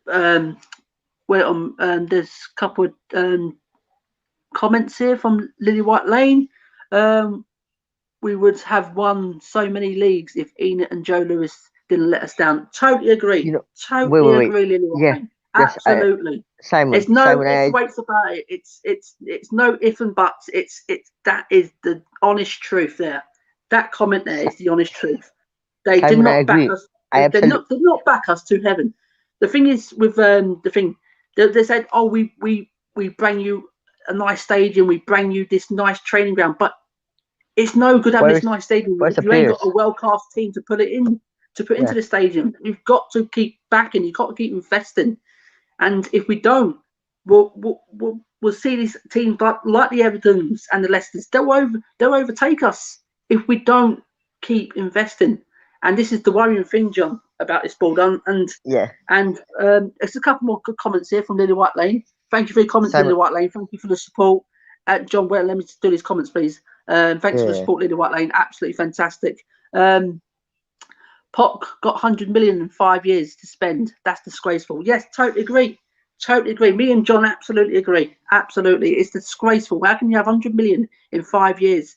There's a couple of comments here from Lily White Lane. We would have won so many leagues if Enid and Joe Lewis didn't let us down. Totally agree. Totally agree, Lily White Lane. Absolutely. Simon, there's no ifs, waits about it. It's no if and buts. That is the honest truth there. That comment there is the honest truth. They did not back us. They did not back us to heaven. The thing is with the thing, they said, "Oh, we bring you a nice stadium, we bring you this nice training ground," but it's no good having this nice stadium if you ain't got a well-cast team to put it in, into the stadium. You've got to keep backing. You've got to keep investing, and if we don't, we'll see these teams like the Evertons and the Leicesters. They'll overtake us if we don't keep investing. And this is the worrying thing, John, about this board. And there's a couple more good comments here from Lily White Lane. Thank you for your comments, Lily White Lane. Thank you for the support. John, let me do these comments, please. Thanks for the support, Lily White Lane. Absolutely fantastic. Poch got 100 million in 5 years to spend. That's disgraceful. Yes, totally agree. Totally agree. Me and John absolutely agree. Absolutely. It's disgraceful. How can you have 100 million in 5 years?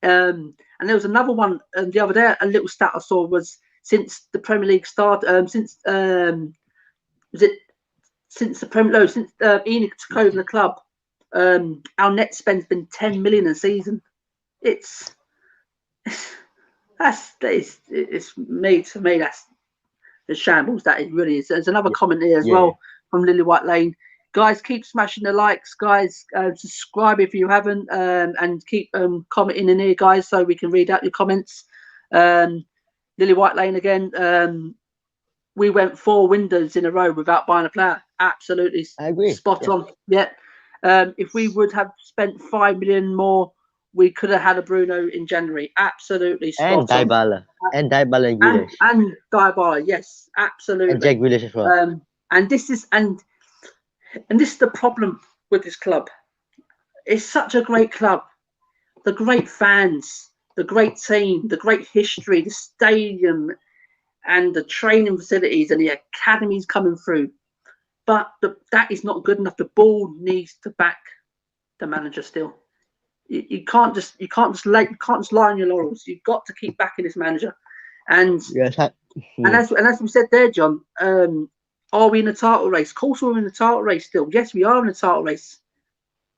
And there was another one the other day. A little stat I saw was since the Premier League started. Since Enid took over the club, our net spend's been 10 million a season. It's made to me. That's the shambles. That it really is. There's another comment here as well from Lily White Lane. Guys, keep smashing the likes. Guys, subscribe if you haven't, and keep commenting in here, guys, so we can read out your comments. Lily White Lane again. We went 4 windows in a row without buying a player. Absolutely, I agree. Spot on. Yeah. If we would have spent 5 million more, we could have had a Bruno in January. Absolutely, spot on. Dybala. And Grealish. And Dybala, yes, absolutely. And Jack Grealish as well. And this is the problem with this club. It's such a great club. The great fans, the great team, the great history, the stadium, and the training facilities and the academies coming through. But that is not good enough. The board needs to back the manager still. You can't just lie on your laurels. You've got to keep backing this manager. And as we said there, John, are we in a title race? Of course, we're in a title race still. Yes, we are in a title race.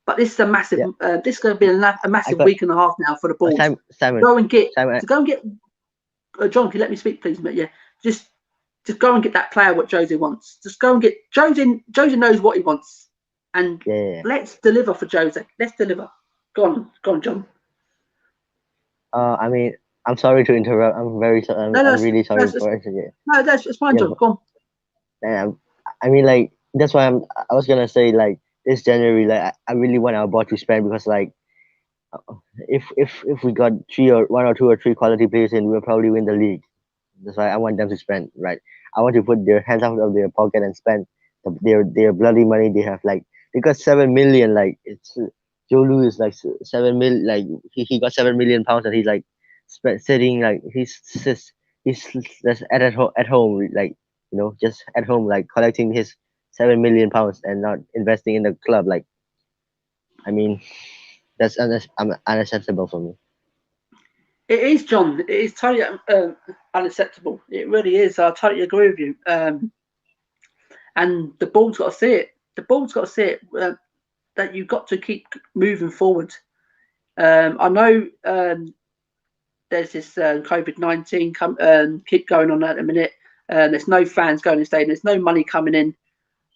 But this is a massive. This is going to be a massive week and a half now for the board. Go and get. John, can you let me speak, please, mate? Yeah, just go and get that player what Jose wants. Just go and get Jose. Jose knows what he wants, and let's deliver for Jose. Let's deliver. Go on, John. I mean, I'm sorry to interrupt. I'm very sorry. I'm really sorry for it. No, it's fine, John. Go on. I mean, like, that's why I was gonna say, like, this January, like, I really want our board to spend, because, like, if we got one or two or three quality players in, we'll probably win the league. That's why I want them to spend, right? I want to put their hands out of their pocket and spend their bloody money. They have like they got 7 million. Like it's Joe Louis like 7 million. Like he got 7 million pounds and he's like sitting like he's just at home like just at home like collecting his 7 million pounds and not investing in the club. Like I mean that's unacceptable for me. It is, John. It is totally unacceptable. It really is. I totally agree with you. And the board's got to see it. The board's got to see it that you've got to keep moving forward. I know there's this COVID-19 keep going on at the minute. There's no fans going to stadium. There's no money coming in.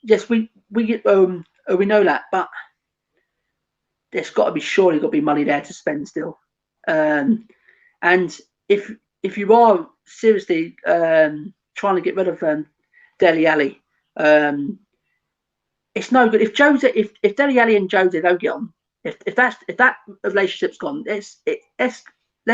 Yes, we know that, but there's got to be surely got to be money there to spend still. And if you are seriously trying to get rid of Dele Alli, it's no good. If Dele Alli and Jose don't get on, if that relationship's gone, let's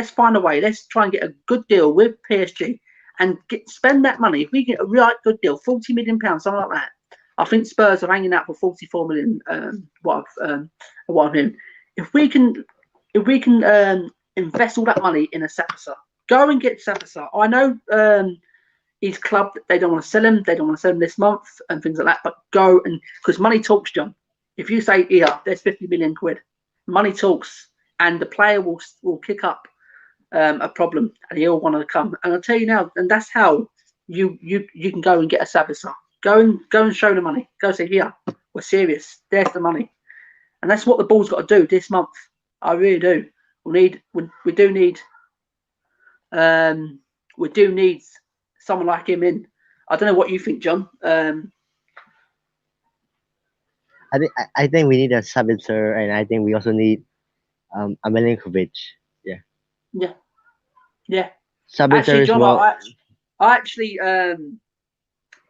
find a way. Let's try and get a good deal with PSG and spend that money. If we get a right good deal, £40 million, something like that. I think Spurs are hanging out for 44 million. What I'm hearing. If we can invest all that money in a Sabitzer, go and get Sabitzer. I know his club, they don't want to sell him. They don't want to sell him this month and things like that. But go and because money talks, John. If you say, yeah, there's 50 million quid, money talks, and the player will kick up a problem, and he'll want to come. And I'll tell you now, and that's how you can go and get a Sabitzer. Go and show the money. Go say, here, we're serious. There's the money, and that's what the ball's got to do this month. I really do. We do need someone like him in. I don't know what you think, John. I think we need a Sabitzer, and I think we also need a Milinkovic. Yeah. Sabitzer actually, is John, more. I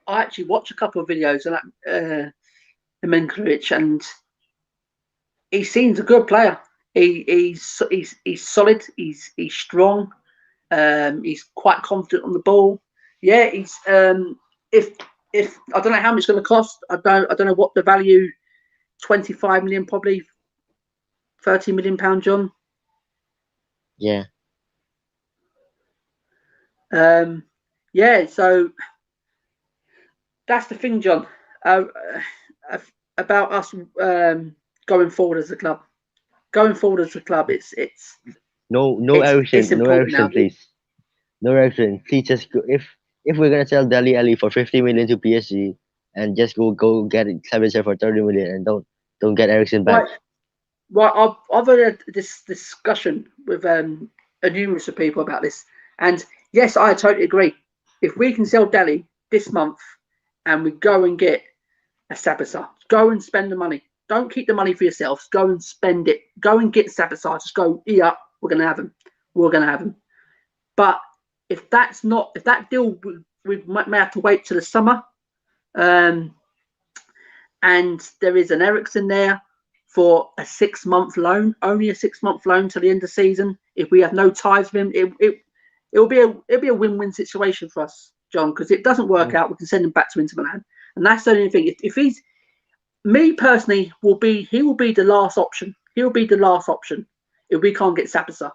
actually watched a couple of videos of that Milinkovic, and he seems a good player. He's solid. He's strong. He's quite confident on the ball. Yeah, he's if I don't know how much it's going to cost. I don't know what the value. 25 million, probably 30 million pound, John. Yeah. Yeah. So that's the thing, John. About us going forward as a club. Going forward as a club, it's no Ericsson, please. No Ericsson, please just go. If we're gonna sell Dele Alli for 50 million to PSG and just go get Sabitzer for 30 million and don't get Ericsson back. Right. I've had this discussion with numerous of people about this, and yes, I totally agree. If we can sell Dele this month and we go and get a Sabitzer, go and spend the money. Don't keep the money for yourselves. Go and spend it. Go and get Sabitzer. Just go, yeah, we're going to have him. We're going to have him. But if that deal, we may have to wait till the summer. And there is an Ericsson there for a 6-month loan, only a 6-month loan till the end of the season. If we have no ties with him, it'll be a win-win situation for us, John, because if it doesn't work out, we can send him back to Inter Milan. And that's the only thing. If he's me personally, he will be the last option. He'll be the last option if we can't get Sabitzer.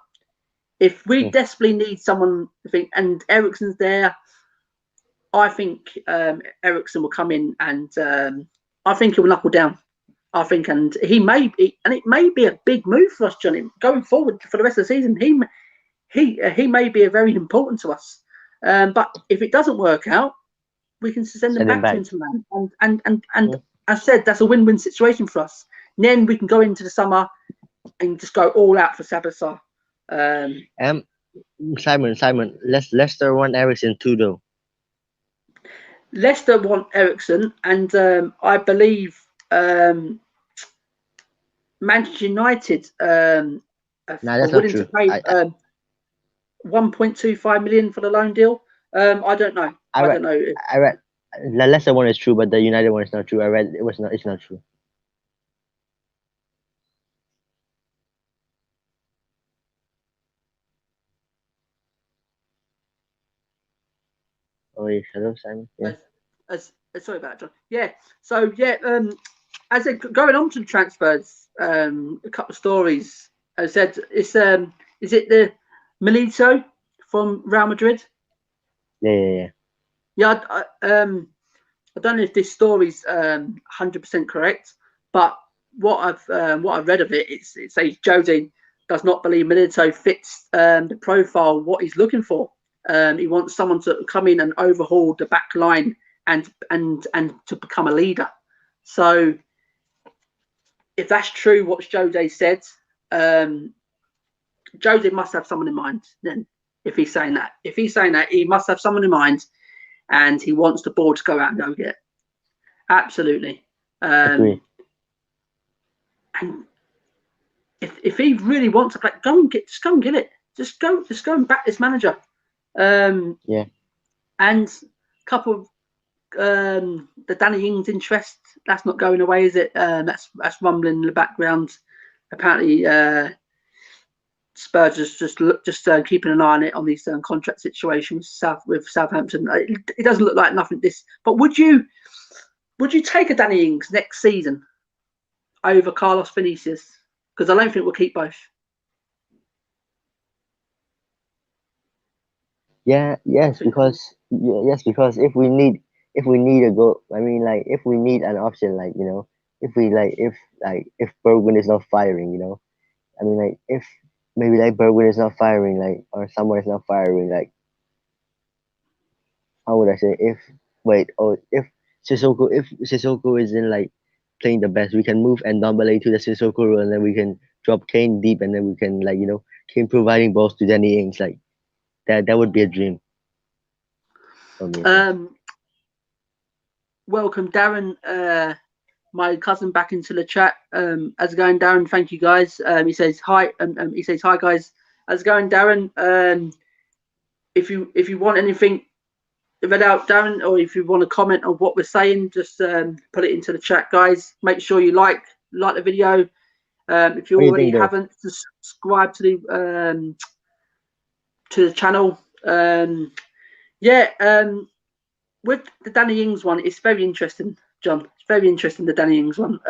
If we desperately need someone, and Ericsson's there, I think Ericsson will come in, and I think he'll knuckle down. I think, and it may be a big move for us, Johnny, going forward for the rest of the season. He may be very important to us. But if it doesn't work out, we can send him back to Inter Milan, and as I said, that's a win-win situation for us. And then we can go into the summer and just go all out for Sabitzer. Simon, Leicester want Ericsson too, though. Leicester want Ericsson, and I believe Manchester United are willing to pay 1.25 million for the loan deal. I don't know. I don't know. I read the Leicester one is true, but the United one is not true. I read it's not true. Oh, yeah, hello, Simon. Yeah. Sorry about that, John. Yeah. So yeah, as they're going on to the transfers, a couple of stories. I said it's is it the Milito from Real Madrid? Yeah. Yeah. I don't know if this story's 100% correct, but what I've read of it, it says Jose does not believe Milito fits the profile what he's looking for. He wants someone to come in and overhaul the back line and to become a leader. So if that's true, what Jose said, Jose must have someone in mind. Then, if he's saying that, he must have someone in mind, and he wants the board to go out and go get. Absolutely. Agree. And if he really wants to play, go and get it. Just go and back this manager. Yeah. And a couple of the Danny Ings interest, that's not going away, is it? That's rumbling in the background. Apparently, Spurs just keeping an eye on it on these contract situations with Southampton. It doesn't look like nothing. But would you take a Danny Ings next season over Carlos Vinicius? Because I don't think we'll keep both. Yes, because if we need a goal, I mean, like, if we need an option, like, you know, if Bergwijn is not firing, you know, I mean, like, if maybe like Bergwijn is not firing, like, or someone is not firing, like, how would I say, if Sissoko isn't like playing the best, we can move and Ndombele to the Sissoko role, and then we can drop Kane deep, and then we can, like, you know, Kane providing balls to Danny Ings, like that would be a dream for me. Welcome, Darren, my cousin, back into the chat. How's it going, Darren? Thank you, guys. He says hi. He says hi, guys. How's it going, Darren? If you want anything read out, Darren, or if you want to comment on what we're saying, just put it into the chat, guys. Make sure you like the video. If you already haven't, subscribe to the channel. With the Danny Ings one, it's very interesting, John. It's very interesting, the Danny Ings one.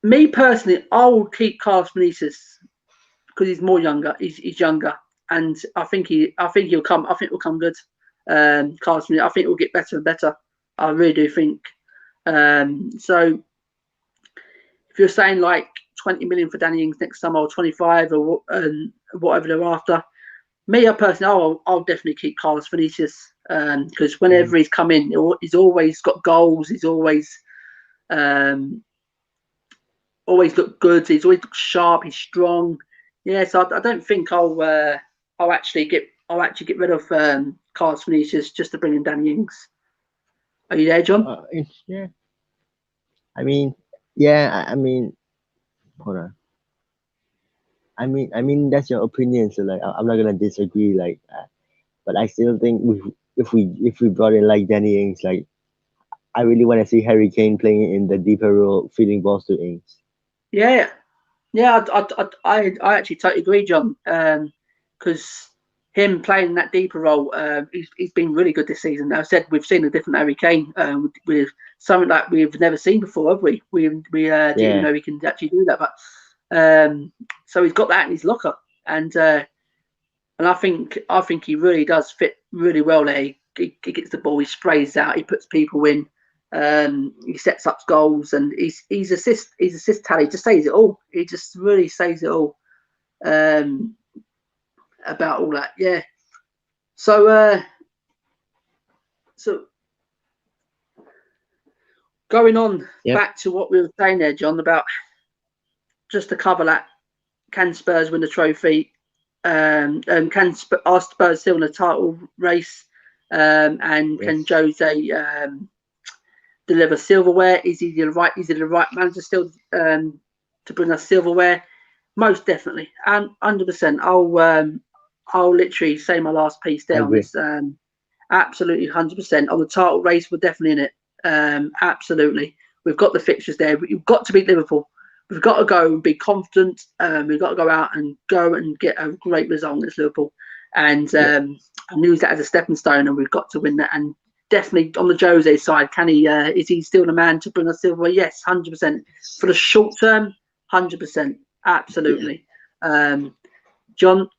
Me personally, I will keep Carlos Vinicius because he's more younger. He's younger, and I think he'll come. I think it will come good. Carlos Vinicius, I think it will get better and better. I really do think. So if you're saying like 20 million for Danny Ings next summer, or 25, or whatever they're after, me, I personally, I'll definitely keep Carlos Vinicius because whenever he's come in, he's always got goals. He's always looked good. He's always looked sharp. He's strong. Yeah, so I don't think I'll actually get rid of Carlos Vinicius just to bring in Danny Ings. Are you there, John? Yeah. I mean, yeah. I mean, hold on. I mean that's your opinion, so like I'm not gonna disagree, like, but I still think if we brought in like Danny Ings, like, I really want to see Harry Kane playing in the deeper role, feeding balls to Ings. Yeah. I actually totally agree, John. Because him playing that deeper role, he's been really good this season. I said we've seen a different Harry Kane with something like we've never seen before, have we? We didn't know he can actually do that, but so he's got that in his locker, and I think he really does fit really well there. He gets the ball, he sprays out, he puts people in, he sets up goals, and his assist tally just says it all. He just really says it all about all that. Yeah. So going on back to what we were saying there, John, about just to cover that, can Spurs win the trophy? Can are Spurs still in the title race? And can Jose deliver silverware? Is he the right manager still to bring us silverware? Most definitely, and 100%. I'll literally say my last piece there on this. Absolutely, 100%. On the title race, we're definitely in it. Absolutely, we've got the fixtures there. We've got to beat Liverpool. We've got to go and be confident. We've got to go out and get a great result against Liverpool. and and use that as a stepping stone, and we've got to win that. And definitely on the Jose side, can he? Is he still the man to bring us silver? Yes, 100%. For the short term, 100%, absolutely. John,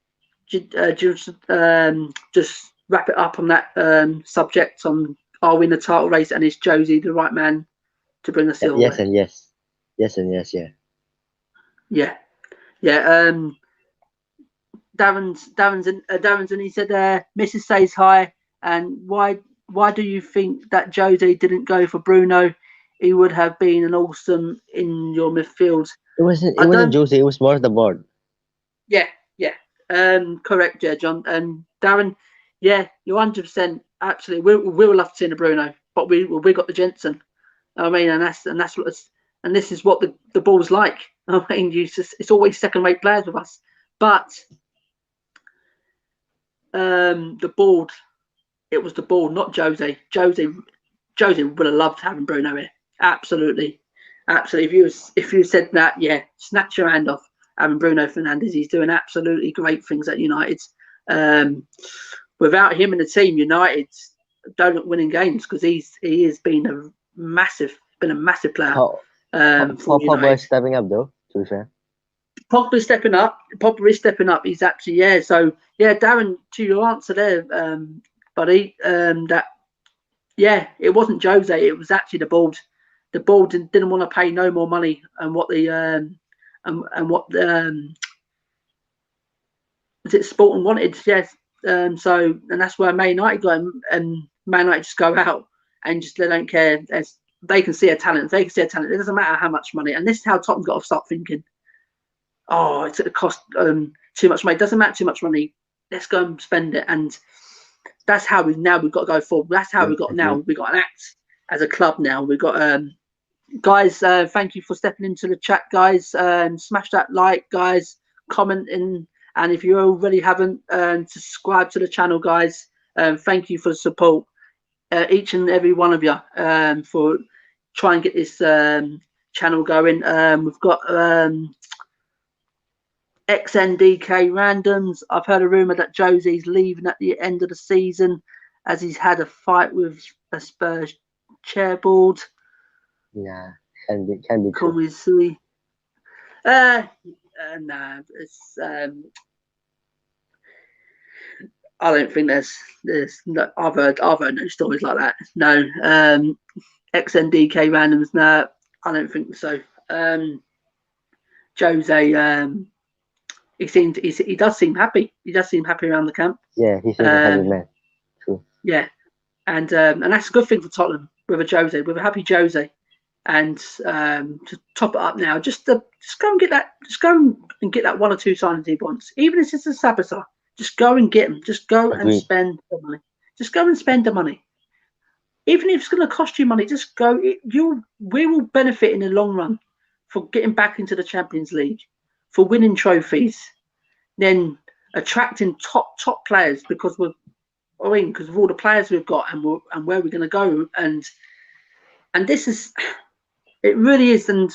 just wrap it up on that subject on are we in the title race, and is Josie the right man to bring us silver? Yes and yes. Yes and yes, yeah. Yeah. Darren's and he said, Mrs. says hi, and why do you think that Jose didn't go for Bruno? He would have been an awesome in your midfield. It wasn't Jose, it was more the board. Yeah. Correct, yeah, John. Darren, yeah, you're 100% absolutely. We would love to see the Bruno, but we got the Jensen. I mean, and that's what it's, and this is what the ball's like. I mean, it's always second-rate players with us, but the board, it was the board, not Jose. Jose would have loved having Bruno here. Absolutely. If you said that, yeah, snatch your hand off having Bruno Fernandes. He's doing absolutely great things at United. Without him in the team, United don't look winning games because he has been a massive player. Pogba is stepping up though, to be fair. Pogba is stepping up. He's actually, yeah. So yeah, Darren, to your answer there, buddy, that yeah, it wasn't Jose. It was actually the board. The board didn't want to pay no more money, and what the was it Sporting wanted? Yes. So and that's where Man United go, and Man United just go out and just they don't care. They can see a talent. It doesn't matter how much money. And this is how Tottenham got to start thinking. Oh, it's going to cost too much money. It doesn't matter too much money. Let's go and spend it. And that's how we've got to go forward. That's how we got now. We've got an act as a club now. We've got guys. Thank you for stepping into the chat, guys. Smash that like, guys. Comment in, and if you already haven't, subscribe to the channel, guys. Thank you for the support, each and every one of you, for trying to get this channel going. We've got XNDK randoms. I've heard a rumor that Jose's leaving at the end of the season as he's had a fight with a Spurs chairboard. Nah, can be true. Can we see? Nah, it's I don't think there's no, I've heard no stories like that. No, XNDK randoms. No, I don't think so. Jose, he does seem happy. He does seem happy around the camp. Yeah, he seems a happy man. True. Yeah, and that's a good thing for Tottenham with a Jose, with a happy Jose. And to top it up now, just go and get that. Just go and get that one or two signings he wants, even if it's a Sabitzer. Just go and get them. Just go and spend the money. Just go and spend the money. Even if it's going to cost you money, just go. We will benefit in the long run for getting back into the Champions League, for winning trophies, then attracting top players because of all the players we've got and where we're going to go. And this is, it really is, and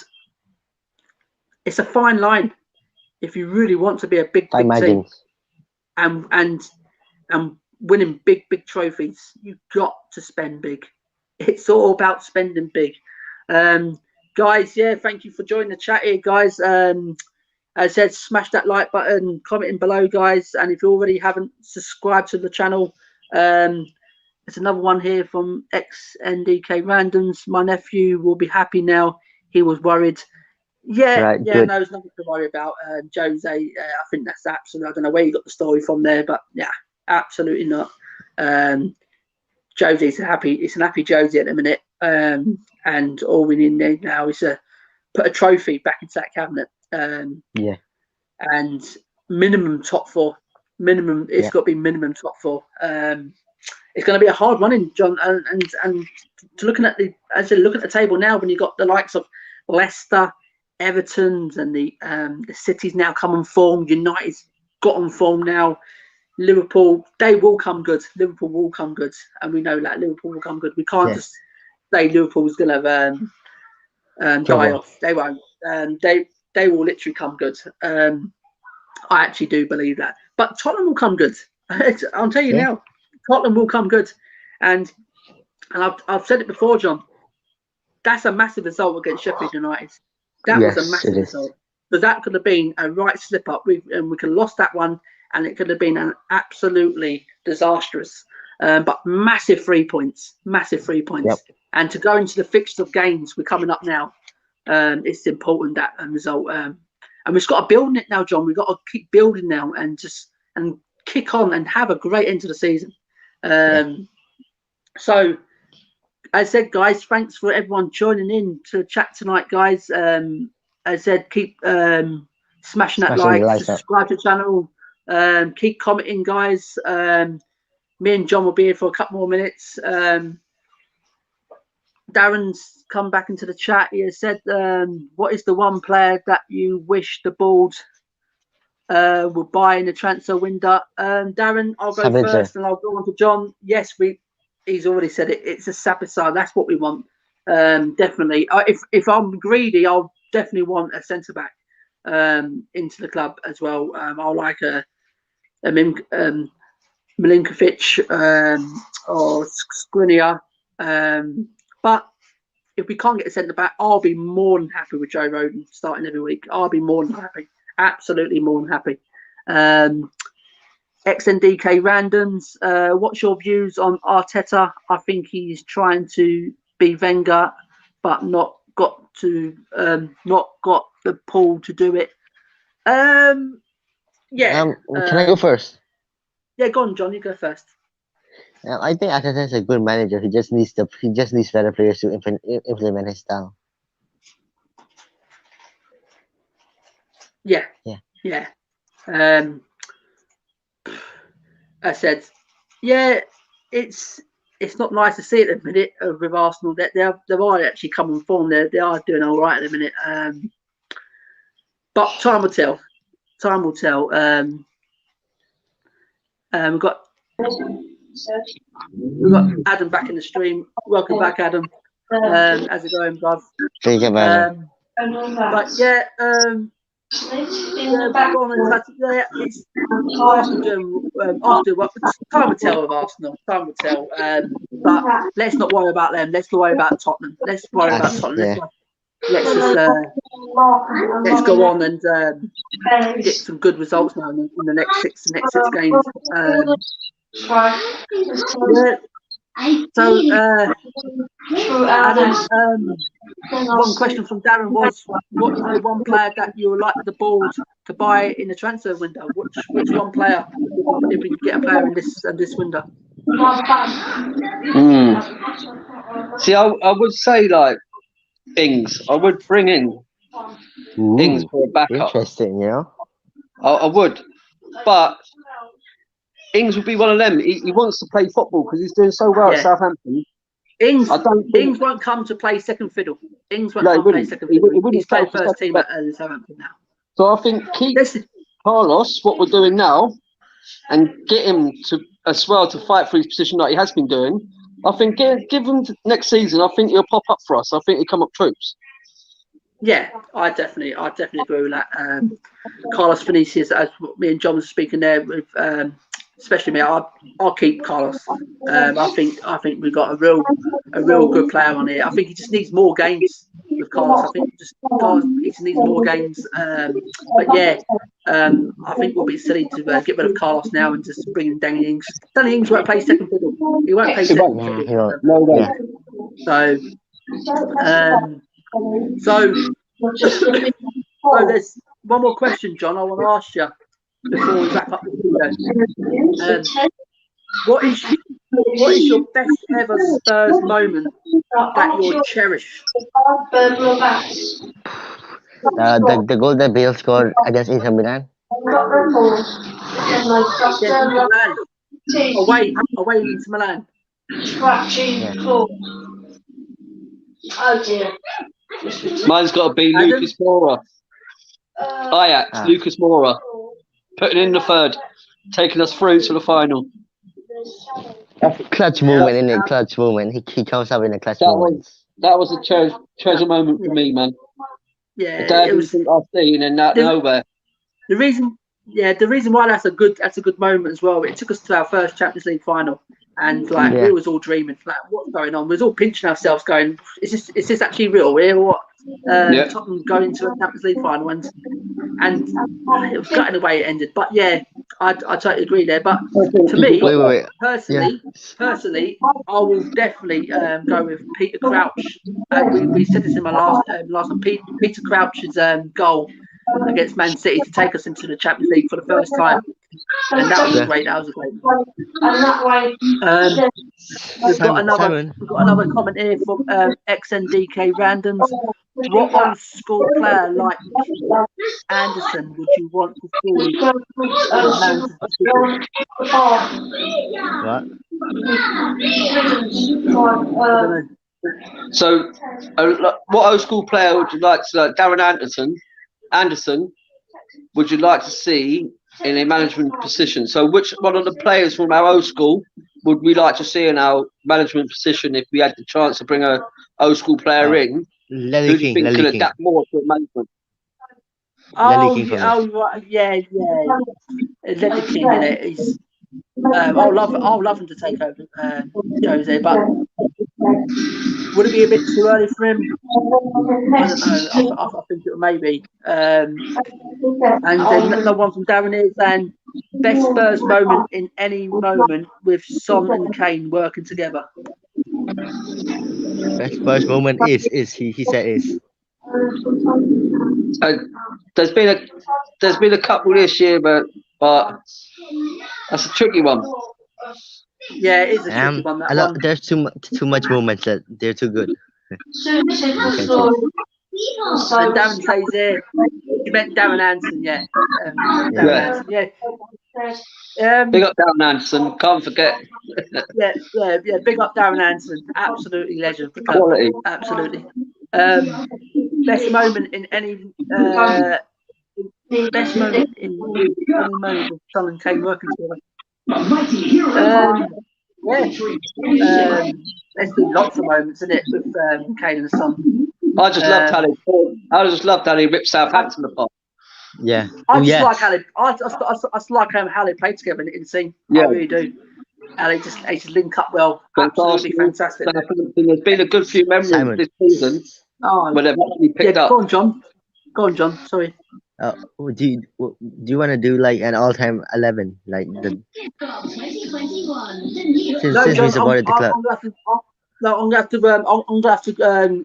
it's a fine line if you really want to be a big team. And winning big trophies, you've got to spend big. It's all about spending big. Guys, yeah, thank you for joining the chat here, guys. As I said, smash that like button, commenting below, guys. And if you already haven't subscribed to the channel, there's another one here from XNDK Randoms. My nephew will be happy now. He was worried. Yeah, right, yeah, good. no, there's nothing to worry about. Jose, I think that's absolutely, I don't know where you got the story from there, but yeah, absolutely not. Jose's it's an happy Jose at the minute. And all we need now is to put a trophy back into that cabinet. Yeah. And minimum top four. It's got to be minimum top four. It's going to be a hard running, John. And looking at the table now, when you've got the likes of Leicester, Everton's, and the City's now come on form. United's got on form now. Liverpool, they will come good. Liverpool will come good, and we know that Liverpool will come good. We can't just say Liverpool's going to die off. They won't. They will literally come good. I actually do believe that. But Tottenham will come good. I'll tell you Yeah. now, Tottenham will come good, and I've said it before, John. That's a massive result against Sheffield United. That was a Yes, massive it is. result. But that could have been a right slip up. And we could have lost that one, and it could have been an absolutely disastrous. But massive 3 points, massive 3 points. Yep. And to go into the fixture of games we're coming up now, it's important that result. And we've just got to build it now, John. We've got to keep building now and kick on and have a great end to the season. So, as I said, guys, thanks for everyone joining in to the chat tonight, guys. As I said, keep smashing that Smashing the like, likes up. subscribe to the channel, keep commenting, guys. Me and John will be here for a couple more minutes. Darren's come back into the chat. He has said, what is the one player that you wish the board would buy in the transfer window? Darren, I'll go Sabitzer. first and I'll go on to John. Yes, he's already said it. It's a Sabitzer. That's what we want. Definitely. If I'm greedy, I'll definitely want a centre back into the club as well. I'll like a Milinkovic or Skriniar. But if we can't get a centre back, I'll be more than happy with Joe Rodon starting every week. I'll be more than happy. Absolutely more than happy. XNDK Randoms, what's your views on Arteta? I think he's trying to be Wenger, but not got the pull to do it. Can I go first? Yeah, go on, John. You go first. I think Arteta is a good manager. He just needs better players to implement his style. Yeah. I said, yeah, it's not nice to see at the minute with Arsenal. That they are actually coming form. They are doing all right at the minute. But time will tell. Time will tell. We've got Adam back in the stream. Welcome back, Adam. How's it going, bud? Take it, man. But yeah, it's Arsenal doing after what time will tell with Arsenal. Time will tell. But let's not worry about them. Let's worry about Tottenham. Let's worry about Tottenham. Let's go on and get some good results now in the next six games. So, Adam, one question from Darren was, what is the one player that you would like the board to buy in the transfer window? Which one player, if we can get a player in this window? See, I would say like Ings. I would bring in Ings for a backup. Interesting, you know. I would, but Ings would be one of them. He wants to play football because he's doing so well at Southampton. Ings won't come to play second fiddle. Ings won't come to play second fiddle. He's playing first team at Southampton now. So I think keep Carlos, what we're doing now, and get him to as well to fight for his position like he has been doing. I think give him next season. I think he'll pop up for us. I think he'll come up troops. Yeah, I definitely agree with that. Carlos Vinicius, as me and John was speaking there with, especially me, I'll keep Carlos. I think we've got a real good player on here. I think he just needs more games with Carlos. I think Carlos needs more games. But yeah, I think we'll be silly to get rid of Carlos now and just bring in Danny Ings. Danny Ings won't play second fiddle. He won't play second fiddle. No way. So there's one more question, John, I want to ask you before we wrap up the video. What is your best ever Spurs moment that you'll cherish? The goal that Bale scored against Inter Milan. Away into Milan. Oh dear. Mine's got to be Lucas Moura. Ajax, Lucas Moura. Putting in the third. Taking us through to the final. Clutch moment, isn't it? Clutch moment. He comes up in a clutch moment. That was a treasure moment for me, man. Yeah. The dad was I've seen and that nowhere. The reason yeah, the reason why that's a good moment as well. It took us to our first Champions League final, and like Yeah. we was all dreaming, like what's going on? We was all pinching ourselves, going, "Is this actually real? We're what? Yeah. Tottenham going to a Champions League final, and it was gutting the way it ended." But yeah, I totally agree there. But to me, Wait. personally, I will definitely go with Peter Crouch. We said this in my last one. Peter Crouch's goal against Man City to take us into the Champions League for the first time, and that was Yeah. great. That was a great. And that way, We've got Simon. another comment here from XNDK Randoms. What old school player like Anderson would you want to see What? So, what old school player would you like to, Darren Anderson, would you like to see in a management position? So, which one of the players from our old school would we like to see in our management position if we had the chance to bring a old school player in? Lely Who do you King. think could adapt more to management? Lely King for me. Right, yeah. Lely King in it. He's, I'll love him to take over Jose, but would it be a bit too early for him? I don't know. I think it may be. And then another one from Darren is saying best Spurs moment in any moment with Son and Kane working together. Best first moment is he said is. There's been a couple this year, but that's a tricky one. Yeah, it is a tricky one. That one. There's too much moments that they're too good. And Darren says there, you meant Darren Anderson, yeah. Anderson, yeah. Big up Darren Anderson, can't forget. yeah, big up Darren Anderson, absolutely legend. Quality. Absolutely. Best moment in any best moment in any moment with Son and Kane working together. There's been lots of moments, isn't it, with Kane and Son. I just loved how he ripped Southampton apart. Yeah. I just like how they play together in the scene. Yeah. I really do. And they just link up well. Absolutely fantastic. There's been a good few memories this season when they've actually picked up. Go on, John. Sorry. Do you want to do like an all-time 11, like the since we supported the club? I'm gonna have to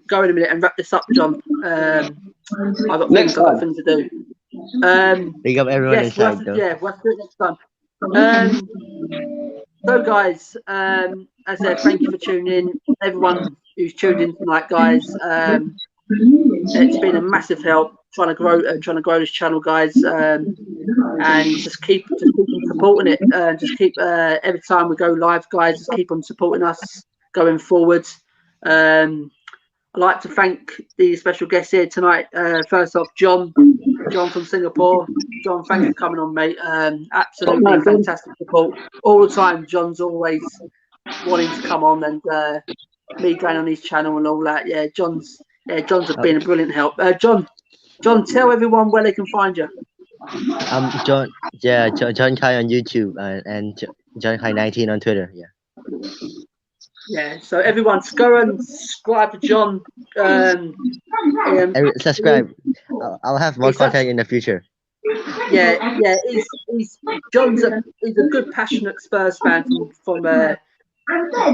go in a minute and wrap this up, John. I've got things to do. Big up everyone inside, though. We'll have to do it next time. So, guys, as I said, thank you for tuning in. Everyone who's tuned in tonight, guys. It's been a massive help trying to grow this channel, guys, and just keep supporting it. Just keep every time we go live, guys, just keep on supporting us going forward. I'd like to thank the special guests here tonight. First off, John from Singapore. John, thanks for coming on, mate. Absolutely fantastic support all the time. John's always wanting to come on, and me going on his channel and all that. Yeah, John's been a brilliant help. John, tell everyone where they can find you. John Kai on YouTube and John Kai 19 on Twitter. Yeah. Yeah, so everyone, go and subscribe to John. Subscribe. I'll have more content in the future. Yeah. John's a good, passionate Spurs fan from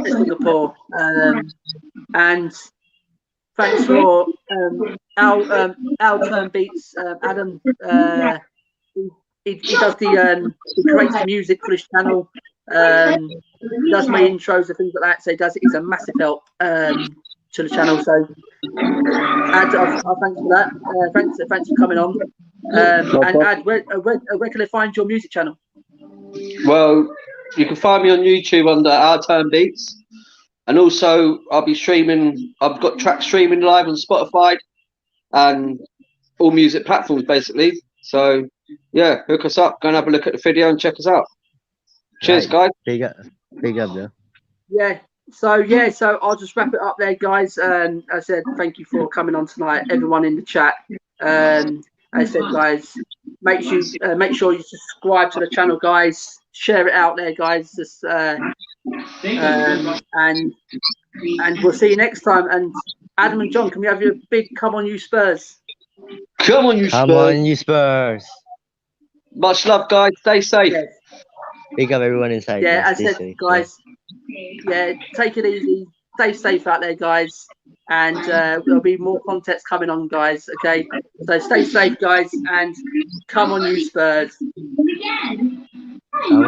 Singapore, and thanks for our turn beats. Adam, he does he creates the music for this channel. Does my intros and things like that. So he's a massive help to the channel. So thanks for that. Thanks for coming on. And Ad, where can I find your music channel? Well, you can find me on YouTube under Our Turn Beats, and also I'll be streaming. I've got tracks streaming live on Spotify and all music platforms basically. So yeah, hook us up, go and have a look at the video and check us out. Cheers, guys. Big up, though. Yeah. So I'll just wrap it up there, guys. As I said, thank you for coming on tonight, everyone in the chat. As I said, guys, make sure you subscribe to the channel, guys. Share it out there, guys. Just and we'll see you next time. And Adam and John, can we have your big come on you Spurs? Come on, you Come Spurs. on, you Spurs. Much love, guys. Stay safe. Yes. Pick up everyone inside. Yeah, as Stay I said, safe. guys. Yeah, take it easy. Stay safe out there, guys. And there'll be more contents coming on, guys. Okay, so stay safe, guys, and come on, you Spurs. Come on.